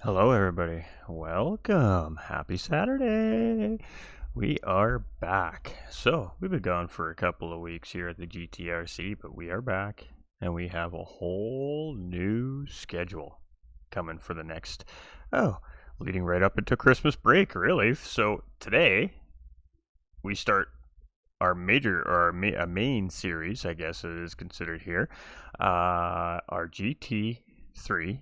Hello, everybody. Welcome. Happy Saturday. We are back. So, we've been gone for a couple of weeks here at the GTRC, but we are back and we have a whole new schedule coming for the next, leading right up into Christmas break, really. So, today we start our main series, I guess it is considered here, our GT3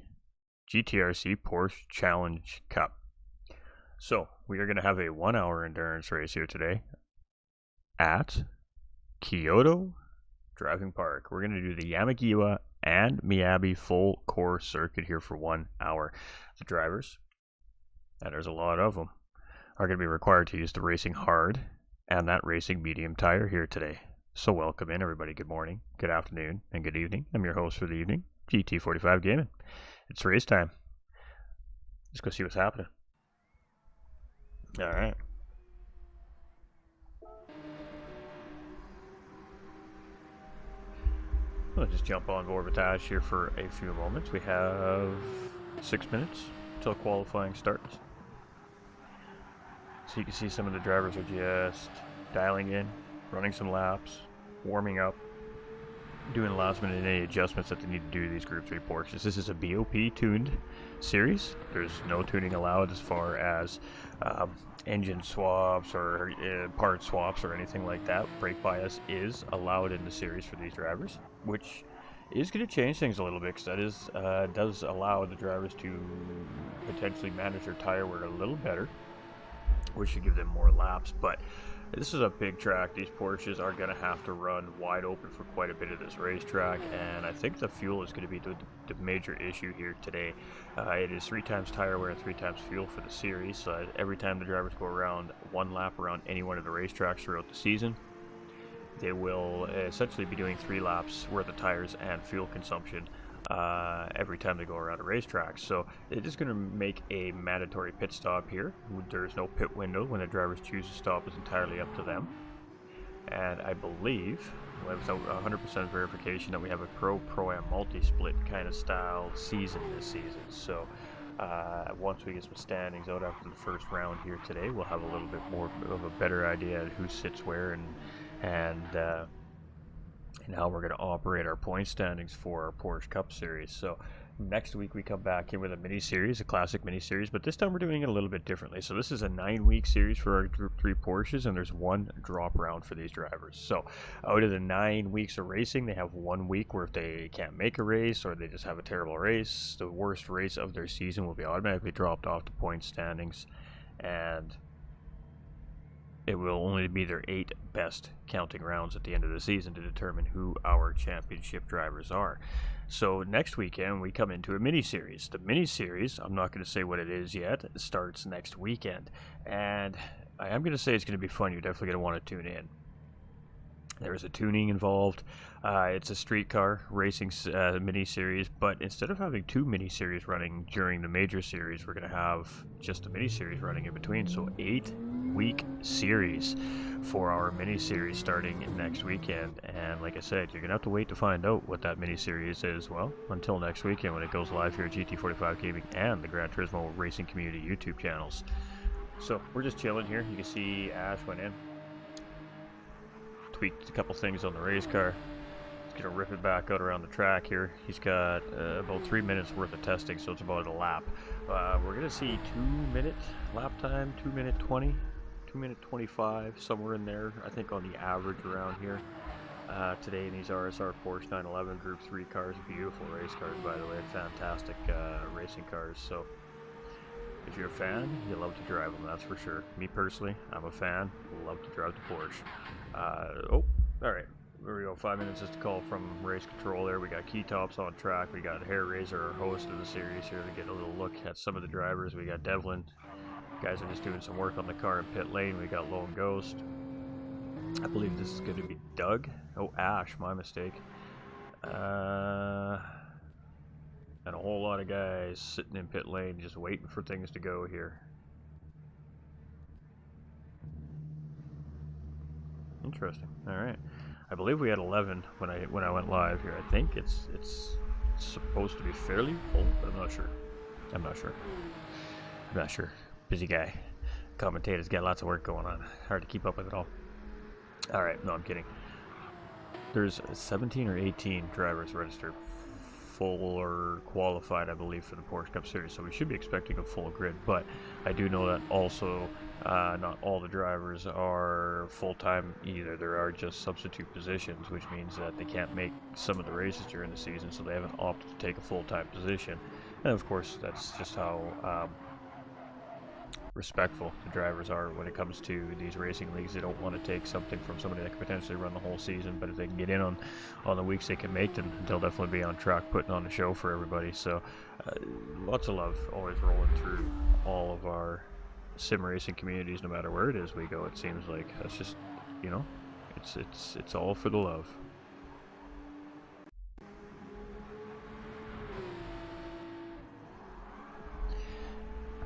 GTRC Porsche Challenge Cup. So we are going to have a 1 hour endurance race here today at Kyoto Driving Park. We're going to do the Yamagiwa and Miyabi full course circuit here for 1 hour. The drivers, and there's a lot of them, are going to be required to use the racing hard and that racing medium tire here today. So welcome in, everybody. Good morning, good afternoon, and good evening. I'm your host for the evening, GT45 Gaming. It's race time. Let's go see what's happening. Alright. We'll just jump on Vorbitage here for a few moments. We have 6 minutes until qualifying starts. So you can see some of the drivers are just dialing in, running some laps, warming up, doing last minute any adjustments that they need to do to these Group 3 Porsches. This is a BOP tuned series. There's no tuning allowed as far as engine swaps or part swaps or anything like that. Brake bias is allowed in the series for these drivers, which is going to change things a little bit because that is does allow the drivers to potentially manage their tire wear a little better, which should give them more laps. But this is a big track. These Porsches are going to have to run wide open for quite a bit of this racetrack, and I think the fuel is going to be the major issue here today. It is 3 times tire wear and 3 times fuel for the series. Every time the drivers go around one lap around any one of the racetracks throughout the season, they will essentially be doing 3 laps worth of tires and fuel consumption every time they go around a racetrack. So it is going to make a mandatory pit stop here. There's no pit window. When the drivers choose to stop, is entirely up to them. And I believe, without 100% verification, that we have a Pro-Am multi-split kind of style season this season. So once we get some standings out after the first round here today, we'll have a little bit more of a better idea of who sits where and how we're going to operate our point standings for our Porsche Cup Series. So next week we come back in with a mini-series, a classic mini-series, but this time we're doing it a little bit differently. So this is a 9-week series for our Group 3 Porsches, and there's 1 drop round for these drivers. So out of the 9 weeks of racing, they have 1 week where if they can't make a race or they just have a terrible race, the worst race of their season will be automatically dropped off the point standings, and it will only be their 8 best counting rounds at the end of the season to determine who our championship drivers are. So next weekend we come into a mini-series. The mini-series, I'm not going to say what it is yet, it starts next weekend. And I am going to say it's going to be fun. You're definitely going to want to tune in. There's a tuning involved. It's a street car racing mini-series, but instead of having 2 mini-series running during the major series, we're going to have just a mini-series running in between. So 8-week series for our mini-series starting next weekend. And like I said, you're going to have to wait to find out what that mini-series is. Well, until next weekend when it goes live here at GT45 Gaming and the Gran Turismo Racing Community YouTube channels. So we're just chilling here. You can see Ash went in, tweaked a couple things on the race car. He's going to rip it back out around the track here. He's got about 3 minutes worth of testing, so it's about a lap. We're going to see 2-minute lap time, 2-minute 20, 2-minute 25, somewhere in there, I think on the average around here. Today in these RSR Porsche 911 Group 3 cars, beautiful race cars by the way, fantastic racing cars. So if you're a fan, you love to drive them, that's for sure. Me personally, I'm a fan, love to drive the Porsche. Alright, there we go, 5 minutes just to call from race control there. We got Key Tops on track, we got Hair Razor, our host of the series here, to get a little look at some of the drivers. We got Devlin, guys are just doing some work on the car in pit lane. We got Lone Ghost, I believe this is going to be Doug, Ash, my mistake. And a whole lot of guys sitting in pit lane just waiting for things to go here. Interesting. Alright. I believe we had 11 when I went live here. I think it's supposed to be fairly full, but I'm not sure. I'm not sure. I'm not sure. Busy guy. Commentators got lots of work going on. Hard to keep up with it all. Alright, no, I'm kidding. There's 17 or 18 drivers registered full or qualified, I believe, for the Porsche Cup Series, so we should be expecting a full grid, but I do know that also not all the drivers are full-time either. There are just substitute positions, which means that they can't make some of the races during the season, so they haven't opted to take a full-time position. And of course, that's just how respectful the drivers are when it comes to these racing leagues. They don't want to take something from somebody that could potentially run the whole season, but if they can get in on the weeks they can make, then they'll definitely be on track putting on a show for everybody. So lots of love always rolling through all of our sim racing communities, no matter where it is we go. It seems like that's just, you know, it's all for the love.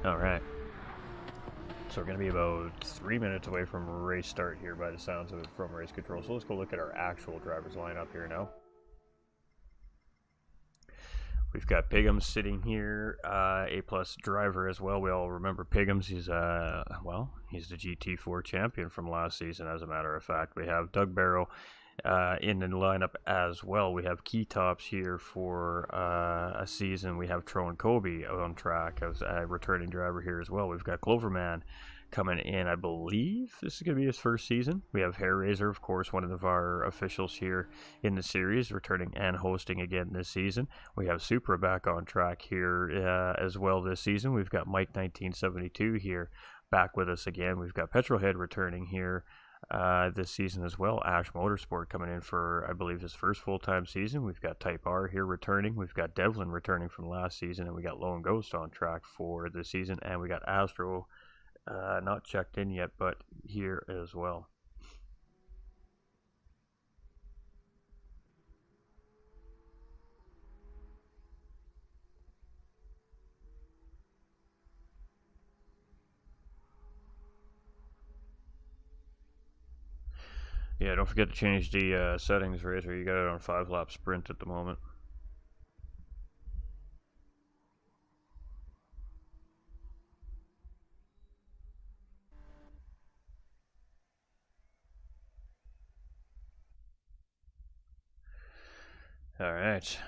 All right. So we're going to be about 3 minutes away from race start here by the sounds of it from race control. So let's go look at our actual drivers lineup here now. We've got Piggums sitting here, A+ driver as well. We all remember Piggums. He's well, he's the GT4 champion from last season, as a matter of fact. We have Doug Barrow in the lineup as well. We have Key Tops here for a season. We have Troan Kobe on track as a returning driver here as well. We've got Cloverman coming in. I believe this is going to be his first season. We have Hair Razor, of course, one of our officials here in the series, returning and hosting again this season. We have Supra back on track here as well this season. We've got Mike 1972 here back with us again. We've got Petrolhead returning here this season as well. Ash Motorsport coming in for, I believe, his first full-time season. We've got Type R here returning. We've got Devlin returning from last season, and we got Lone Ghost on track for this season, and we got Astro not checked in yet, but here as well. Yeah, don't forget to change the settings, Razor. You got it on 5-lap sprint at the moment. Alright,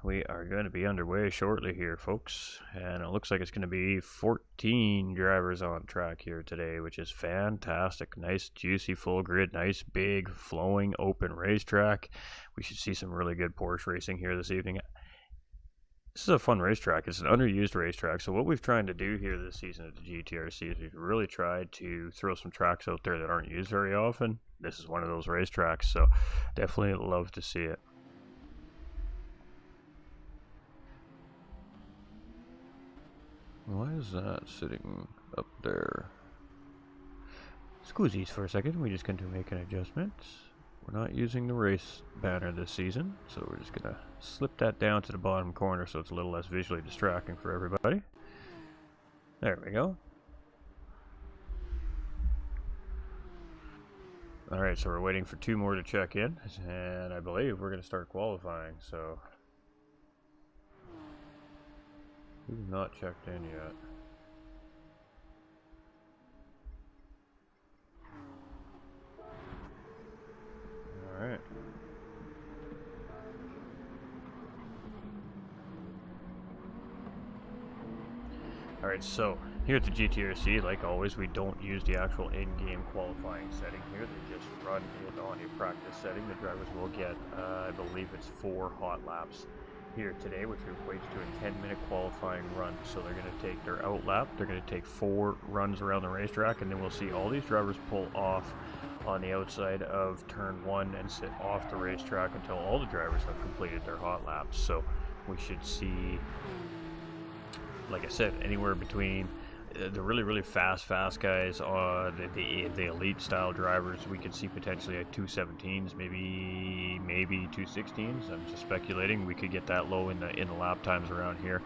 we are going to be underway shortly here, folks, and it looks like it's going to be 14 drivers on track here today, which is fantastic. Nice, juicy, full grid, nice, big, flowing, open racetrack. We should see some really good Porsche racing here this evening. This is a fun racetrack. It's an underused racetrack, so what we've tried to do here this season at the GTRC is we've really tried to throw some tracks out there that aren't used very often. This is one of those racetracks, so definitely love to see it. Why is that sitting up there? Scusies for a second, we just going to make an adjustment. We're not using the race banner this season, so we're just going to slip that down to the bottom corner so it's a little less visually distracting for everybody. There we go. Alright, so we're waiting for 2 more to check in, and I believe we're going to start qualifying, so who's not checked in yet? Alright. Alright, so here at the GTRC, like always, we don't use the actual in-game qualifying setting here. They just run in on a practice setting. The drivers will get, I believe it's 4 hot laps here today, which equates to a 10-minute qualifying run. So they're going to take their out lap, they're going to take 4 runs around the racetrack, and then we'll see all these drivers pull off on the outside of turn 1 and sit off the racetrack until all the drivers have completed their hot laps. So we should see, like I said, anywhere between the really fast guys, the elite style drivers. We could see potentially at 217s, maybe 216s. I'm just speculating. We could get that low in the lap times around here.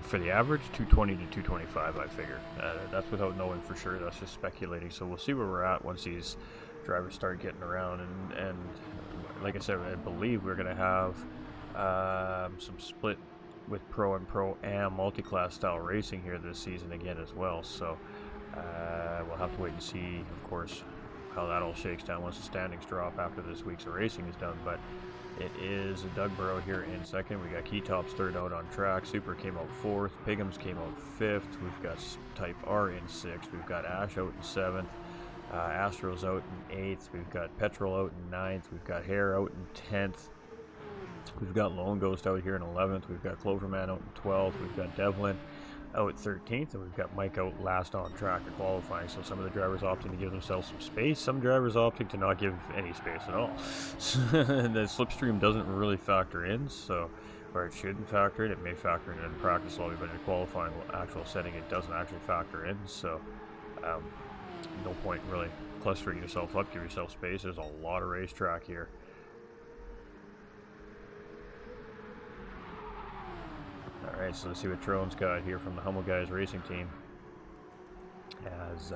For the average, 220 to 225, I figure. That's without knowing for sure. That's just speculating. So we'll see where we're at once these drivers start getting around. And like I said, I believe we're going to have some split with Pro and Pro-Am multi-class style racing here this season again as well. So we'll have to wait and see, of course, how that all shakes down once the standings drop after this week's racing is done. But it is Doug Burrow here in second. We got Keytop's third out on track. Super came out fourth. Pigham's came out fifth. We've got Type R in sixth. We've got Ash out in seventh. Astro's out in eighth. We've got Petrol out in ninth. We've got Hare out in 10th. We've got Lone Ghost out here in 11th. We've got Cloverman out in 12th. We've got Devlin out 13th, and we've got Mike out last on track of qualifying. So some of the drivers opting to give themselves some space, some drivers opting to not give any space at all. And the slipstream doesn't really factor in, so, or it shouldn't factor in. It may factor in practice lobby, but in qualifying actual setting it doesn't actually factor in. So no point in really clustering yourself up, give yourself space. There's a lot of racetrack here. Alright, so let's see what Trone's got here from the Hummel Guys racing team. As,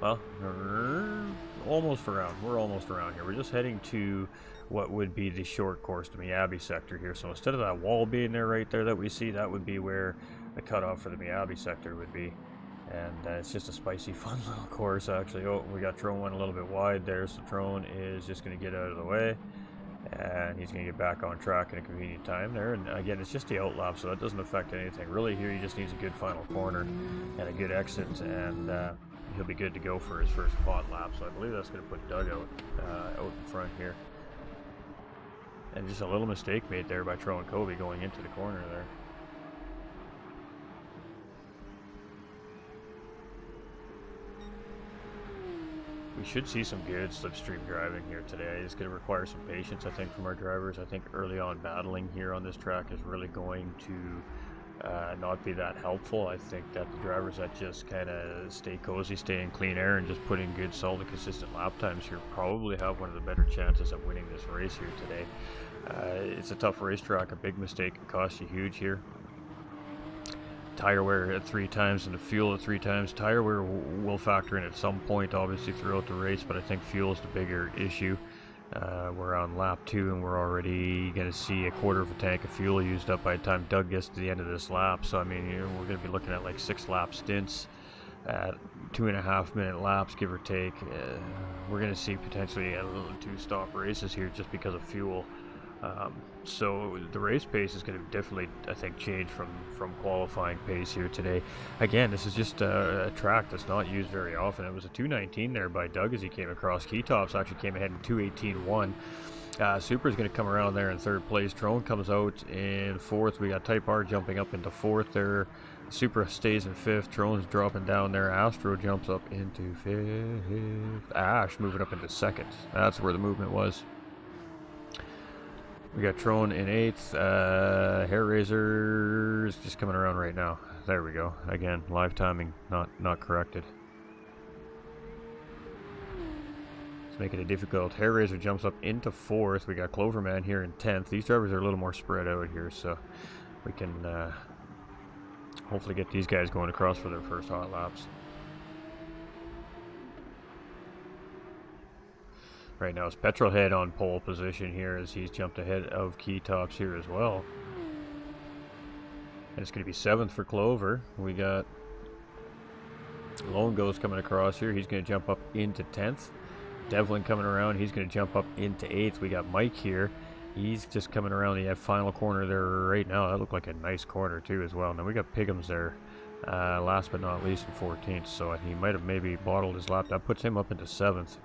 well, we're almost around here. We're just heading to what would be the short course to Miyabi sector here. So instead of that wall being there right there that we see, that would be where the cutoff for the Miyabi sector would be. And it's just a spicy, fun little course, actually. Oh, we got Trone one a little bit wide there, so Trone is just going to get out of the way. And he's going to get back on track in a convenient time there. And again, it's just the outlap, so that doesn't affect anything. Really, here he just needs a good final corner and a good exit, and he'll be good to go for his first hot lap. So I believe that's going to put Doug out in front here. And just a little mistake made there by Tro and Kobe going into the corner there. We should see some good slipstream driving here today. It's going to require some patience, I think, from our drivers. I think early on battling here on this track is really going to not be that helpful. I think that the drivers that just kind of stay cozy, stay in clean air, and just put in good, solid, consistent lap times here probably have one of the better chances of winning this race here today. It's a tough racetrack. A big mistake can cost you huge here. Tire wear at 3 times and the fuel at 3 times. Tire wear will factor in at some point, obviously, throughout the race, but I think fuel is the bigger issue. We're on lap 2 and we're already going to see a quarter of a tank of fuel used up by the time Doug gets to the end of this lap. So, I mean, we're going to be looking at like 6 lap stints at 2.5 minute laps, give or take. We're going to see potentially a little 2-stop races here just because of fuel. So the race pace is going to definitely, I think, change from qualifying pace here today. Again, this is just a track that's not used very often. It was a 2:19 there by Doug as he came across. Keytops actually came ahead in 2:18.1. Super's going to come around there in 3rd place. Trone comes out in 4th. We got Type R jumping up into 4th there. Super stays in 5th. Trone's dropping down there. Astro jumps up into 5th. Ash moving up into 2nd. That's where the movement was. We got Trone in 8th. Hair Razor's just coming around right now. There we go. Again, live timing not corrected. It's making it difficult. Hair Razor jumps up into 4th. We got Cloverman here in 10th. These drivers are a little more spread out here, so we can hopefully get these guys going across for their first hot laps. Right now it's Petrolhead on pole position here as he's jumped ahead of Keytops here as well. And it's going to be 7th for Clover. We got Lone Ghost coming across here. He's going to jump up into 10th. Devlin coming around. He's going to jump up into 8th. We got Mike here. He's just coming around the final corner there right now. That looked like a nice corner too as well. And then we got Pigham's there. Last but not least in 14th. So he might have maybe bottled his lap. That puts him up into 7th.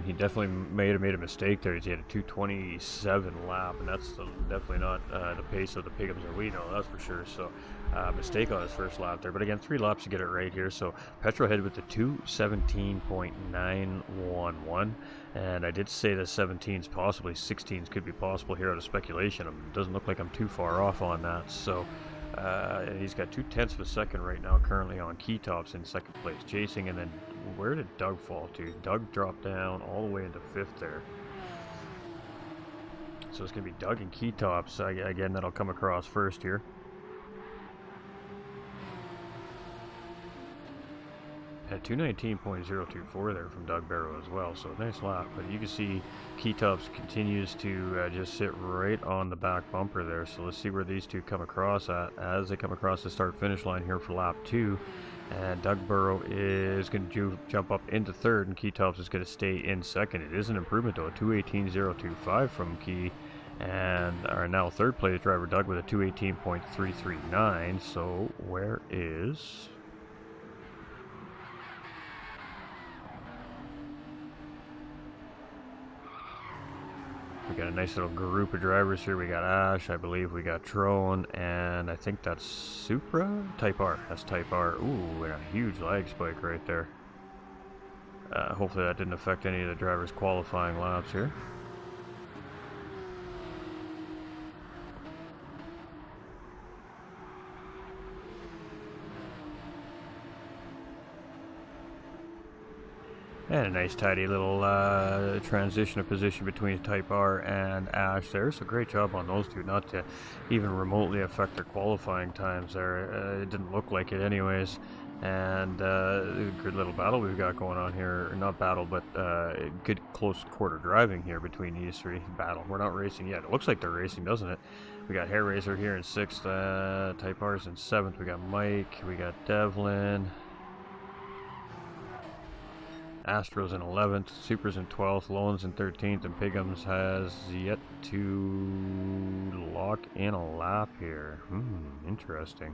He definitely made a mistake there. He had a 2:27 lap, and that's definitely not the pace of the Pigham's that we know, that's for sure. So, mistake on his first lap there. But again, 3 laps to get it right here. So, Petrolhead with the 2:17.911. And I did say that 17s, possibly 16s could be possible here out of speculation. It doesn't look like I'm too far off on that. So, and he's got 0.2 of a second right now currently on Keytops in 2nd place chasing. And then where did Doug fall to? Doug dropped down all the way into 5th there. So it's going to be Doug and Keytops again that'll come across first here. At 219.024 there from Doug Barrow as well, so nice lap. But you can see Keytops continues to just sit right on the back bumper there. So let's see where these two come across at as they come across the start-finish line here for lap 2. And Doug Barrow is going to jump up into third, and Keytops is going to stay in second. It is an improvement though, a 218.025 from Key. And our now third place driver Doug with a 218.339. So where is... We got a nice little group of drivers here. We got Ash, I believe we got Trone, and I think that's Supra? Type R. That's Type R. Ooh, and a huge lag spike right there. Hopefully that didn't affect any of the drivers' qualifying laps here. And a nice tidy little transition of position between Type R and Ash there. So great job on those two, not to even remotely affect their qualifying times there. It didn't look like it anyways. And good little battle we've got going on here. Not battle, but good close quarter driving here between these three. Battle. We're not racing yet. It looks like they're racing, doesn't it? We got Hair Racer here in 6th. Type R's in 7th. We got Mike. We got Devlin. Astro's in 11th, Super's in 12th, Lowen's in 13th, and Piggums has yet to lock in a lap here. Interesting.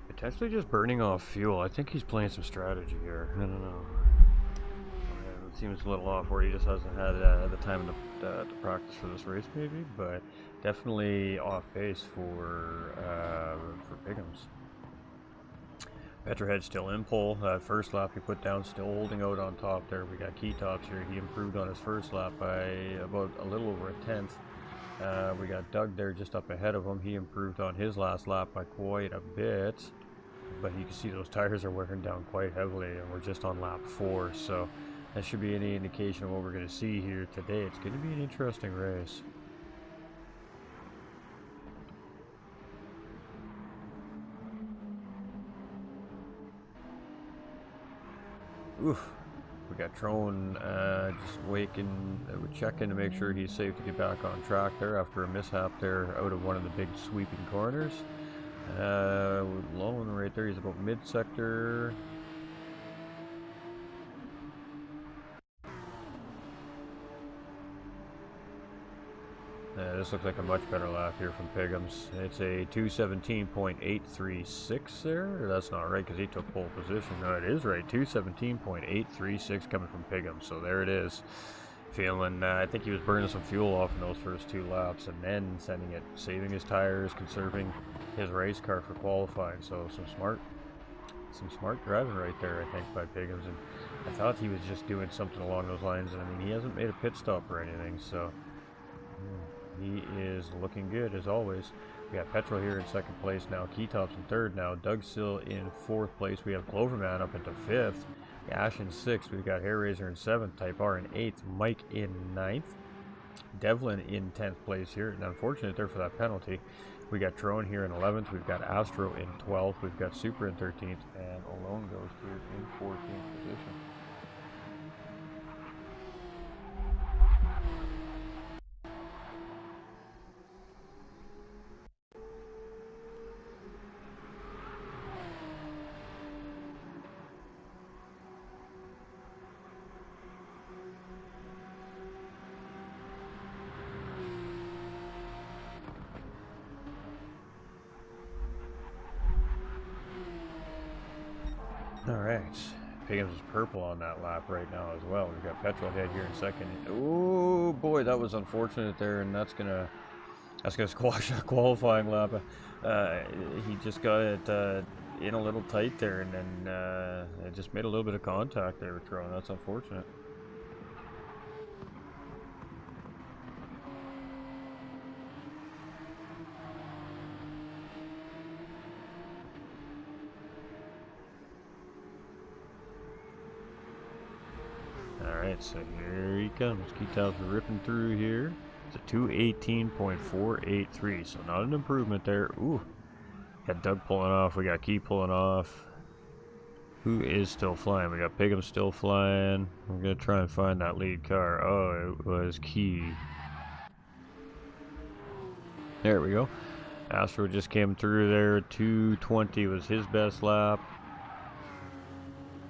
Potentially just burning off fuel. I think he's playing some strategy here. I don't know. It seems a little off where he just hasn't had the time to practice for this race maybe, but definitely off pace for Piggums. Petrohead still in pole. First lap he put down, still holding out on top there. We got Keytops here. He improved on his first lap by about a little over a tenth. We got Doug there just up ahead of him. He improved on his last lap by quite a bit. But you can see those tires are wearing down quite heavily, and we're just on lap 4. So that should be any indication of what we're going to see here today. It's going to be an interesting race. Oof. We got Trone just checking to make sure he's safe to get back on track there after a mishap there out of one of the big sweeping corners. Lowen right there, he's about mid-sector. This looks like a much better lap here from Piggums. It's a 217.836 there. That's not right because he took pole position. No, it is right. 217.836 coming from Piggums. So there it is. Feeling, I think he was burning some fuel off in those first 2 laps and then saving his tires, conserving his race car for qualifying. So some smart driving right there, I think, by Piggums. And I thought he was just doing something along those lines. I mean, he hasn't made a pit stop or anything, so he is looking good as always. We got Petrol here in 2nd place now. Keytops in 3rd now. Doug Sill in 4th place. We have Cloverman up into 5th. Ash in 6th. We've got Hair Razor in 7th. Type R in 8th. Mike in 9th. Devlin in 10th place here. And unfortunate there for that penalty. We got Trone here in 11th. We've got Astro in 12th. We've got Super in 13th. And Alone goes here in 14th position. Alright, Piggums is purple on that lap right now as well. We've got Petrolhead here in 2nd. Oh boy, that was unfortunate there, and that's gonna squash a qualifying lap. He just got it in a little tight there, and then it just made a little bit of contact there with Tron. That's unfortunate. Alright, so here he comes. Keytops ripping through here. It's a 218.483, so not an improvement there. Ooh, Got Doug pulling off. We got Key pulling off. Who is still flying? We got Pigum still flying. We're going to try and find that lead car. Oh, it was Key. There we go. Astro just came through there. 220 was his best lap.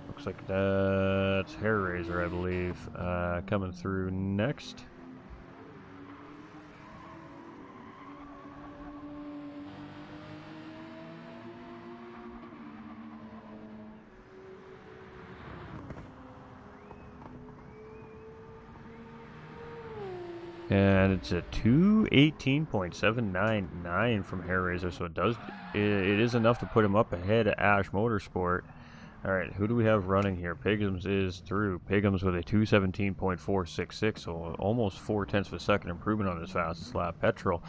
Looks like that's Hair Razor, I believe, coming through next. And it's a 218.799 from Hair Razor, so it is enough to put him up ahead of Ash Motorsport. Alright, who do we have running here? Pigums is through. Pigums with a 217.466, so almost 0.4 of a second improvement on his fastest lap. Petrol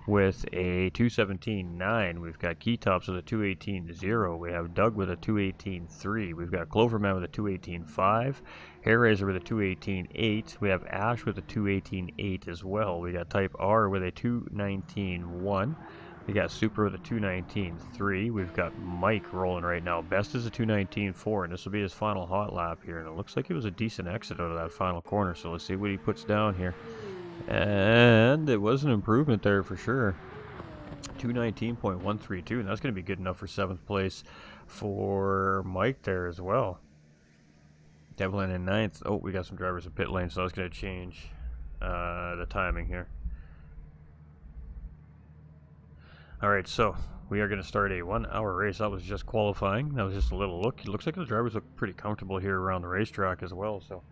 with a 217.9. We've got Keytops with a 218.0. We have Doug with a 218.3. We've got Cloverman with a 218.5. Hair Razor with a 218.8. We have Ash with a 218.8 as well. We got Type R with a 219.1. We got Super with a 219.3. We've got Mike rolling right now. Best is a 219.4, and this will be his final hot lap here. And it looks like it was a decent exit out of that final corner, so let's see what he puts down here. And it was an improvement there for sure. 219.132, and that's going to be good enough for 7th place for Mike there as well. Devlin in 9th. Oh, we got some drivers in pit lane, so that's going to change the timing here. Alright, so we are going to start a 1-hour race. That was just qualifying. That was just a little look. It looks like the drivers look pretty comfortable here around the racetrack as well. So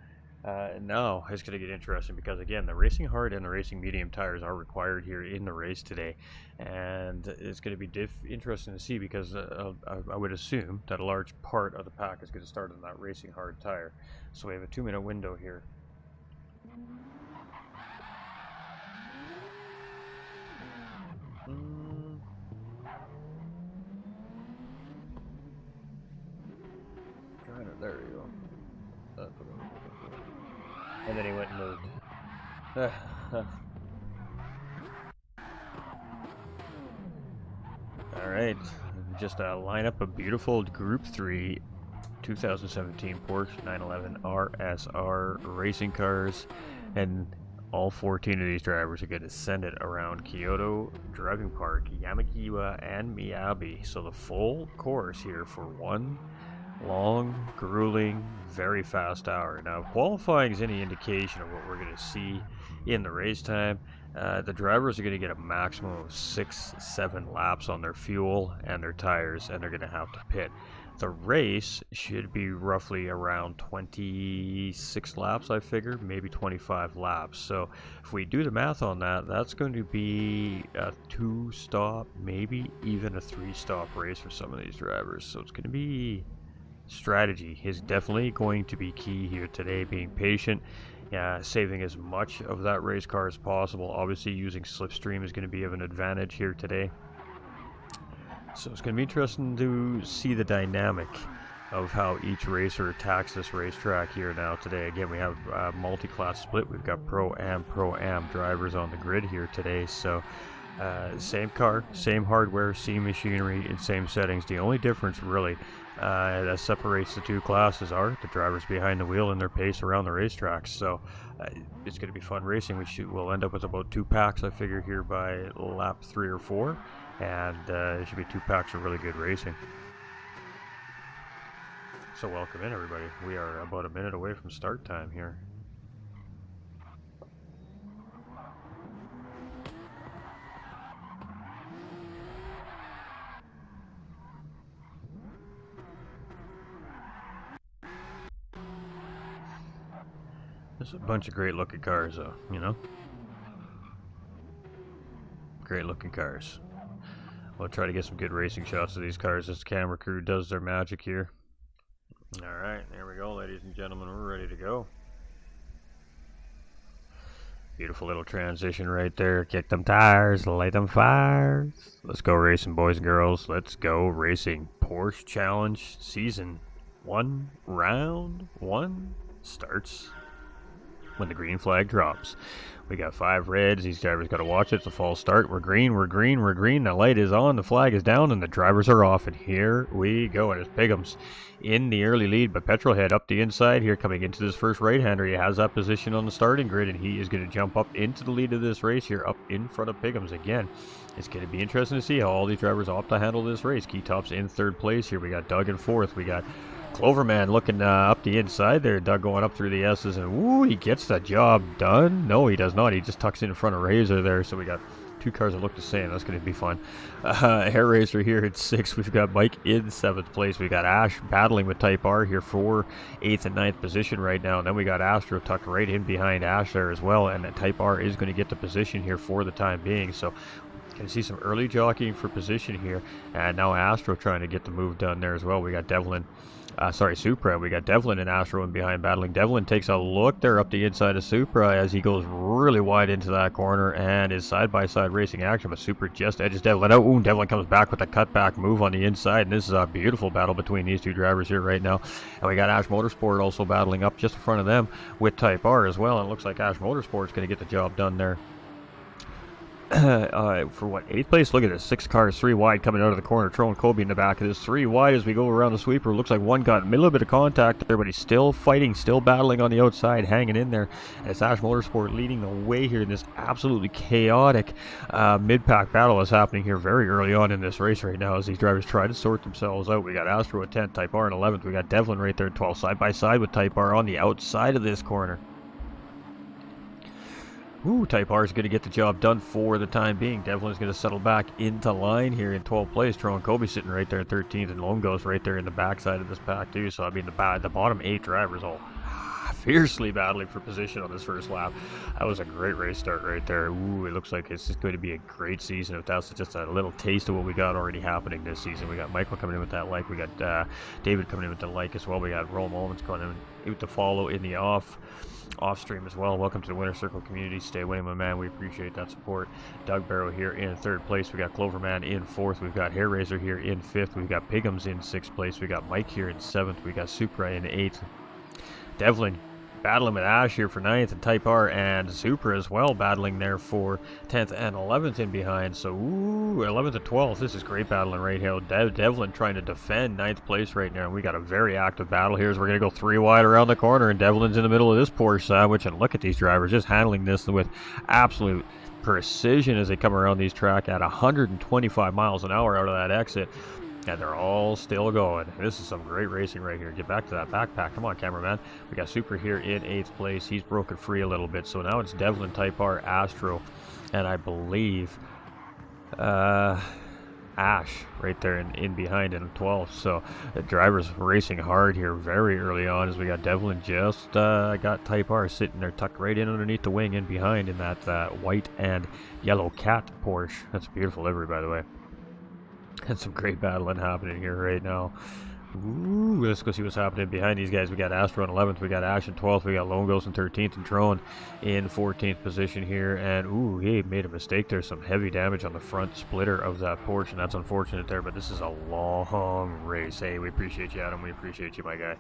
now it's going to get interesting because, again, the racing hard and the racing medium tires are required here in the race today. And it's going to be interesting to see because I would assume that a large part of the pack is going to start on that racing hard tire. So we have a 2-minute window here. There you go. That's what I'm looking for. And then he went and moved. Alright, just a lineup of beautiful Group 3 2017 Porsche 911 RSR racing cars, and all 14 of these drivers are going to send it around Kyoto, Driving Park, Yamagiwa, and Miyabi. So the full course here for one long, grueling, very fast hour. Now, if qualifying is any indication of what we're going to see in the race time, the drivers are going to get a maximum of 6-7 laps on their fuel and their tires, and they're going to have to pit. The race should be roughly around 26 laps, I figure, maybe 25 laps. So if we do the math on that, that's going to be a 2-stop, maybe even a 3-stop race for some of these drivers. So it's going to be strategy is definitely going to be key here today. Being patient, saving as much of that race car as possible. Obviously using slipstream is going to be of an advantage here today. So it's going to be interesting to see the dynamic of how each racer attacks this racetrack here now today. Again, we have a multi-class split. We've got Pro-Am drivers on the grid here today. So same car, same hardware, same machinery, and same settings. The only difference really that separates the two classes are the drivers behind the wheel and their pace around the racetracks. So it's going to be fun racing. We'll end up with about 2 packs, I figure, here by lap 3 or 4, and it should be 2 packs of really good racing. So welcome in, everybody. We are about a minute away from start time here. There's a bunch of great looking cars though, you know? Great looking cars. We'll try to get some good racing shots of these cars as the camera crew does their magic here. Alright, there we go, ladies and gentlemen, we're ready to go. Beautiful little transition right there. Kick them tires, light them fires. Let's go racing, boys and girls. Let's go racing. Porsche Challenge Season 1, Round 1 starts when the green flag drops. We got 5 reds. These drivers got to watch it. It's a false start. We're green, we're green, we're green. The light is on, the flag is down, and the drivers are off. And here we go. And it's Pigham's in the early lead, but Petrolhead up the inside here coming into this first right-hander. He has that position on the starting grid, and he is going to jump up into the lead of this race here, up in front of Pigham's again. It's going to be interesting to see how all these drivers opt to handle this race. Keytop's in 3rd place here. We got Doug in 4th. We got Cloverman looking up the inside there. Doug going up through the S's, and woo, he gets the job done. No, he does not. He just tucks in front of Razor there. So we got 2 cars that look the same. That's going to be fun. Hair Racer here at 6th. We've got Mike in 7th place. We got Ash battling with Type R here for 8th and 9th position right now. And then we got Astro tucked right in behind Ash there as well. And Type R is going to get the position here for the time being. So can see some early jockeying for position here. And now Astro trying to get the move done there as well. We got Devlin. Supra. We got Devlin and Astro in behind battling. Devlin takes a look there up the inside of Supra as he goes really wide into that corner and is side-by-side racing action, but Supra just edges Devlin out. Ooh, Devlin comes back with a cutback move on the inside, and this is a beautiful battle between these 2 drivers here right now. And we got Ash Motorsport also battling up just in front of them with Type R as well, and it looks like Ash Motorsport's going to get the job done there. For what, 8th place? Look at this, 6 cars, 3 wide coming out of the corner, throwing Kobe in the back of this. 3 wide as we go around the sweeper. Looks like one got a little bit of contact there, but he's still fighting, still battling on the outside, hanging in there. And it's Ash Motorsport leading the way here in this absolutely chaotic mid-pack battle that's happening here very early on in this race right now as these drivers try to sort themselves out. We got Astro at 10th, Type R in 11th. We got Devlin right there at 12th, side by side with Type R on the outside of this corner. Ooh, Type R is going to get the job done for the time being. Devlin is going to settle back into line here in 12th place. Tron Kobe sitting right there in 13th, and Lone Ghost right there in the backside of this pack too. So I mean, the bottom 8 drivers all fiercely battling for position on this first lap. That was a great race start right there. Ooh, it looks like it's just going to be a great season. If that's just a little taste of what we got already happening this season. We got Michael coming in with that like. We got David coming in with the like as well. We got Roll Moments coming in with the follow in the off stream as well. Welcome to the Winner Circle community. Stay winning, my man. We appreciate that support. Doug Barrow here in 3rd place. We got Cloverman in 4th. We've got Hair Razor here in 5th. We've got Pigham's in 6th place. We got Mike here in 7th. We got Supra in 8th. Devlin battling with Ash here for 9th, and Type R and Supra as well battling there for 10th and 11th in behind. So, ooh, 11th to 12th. This is great battling right here. Devlin trying to defend 9th place right now. We got a very active battle here as we're going to go 3 wide around the corner, and Devlin's in the middle of this Porsche sandwich. And look at these drivers just handling this with absolute precision as they come around these track at 125 miles an hour out of that exit. And they're all still going. This is some great racing right here. Get back to that backpack. Come on, cameraman. We got Super here in 8th place. He's broken free a little bit. So now it's Devlin, Type R, Astro, and I believe Ash right there in behind in 12th. So the driver's racing hard here very early on as we got Devlin just got Type R sitting there tucked right in underneath the wing in behind in that white and yellow cat Porsche. That's a beautiful livery, by the way. And some great battling happening here right now. Ooh, let's go see what's happening behind these guys. We got Astro in 11th, we got Ash in 12th, we got Lone Ghost in 13th, and Drone in 14th position here. And ooh, he made a mistake there. Some heavy damage on the front splitter of that Porsche, and that's unfortunate there, but this is a long race. Hey, we appreciate you, Adam. We appreciate you, my guy.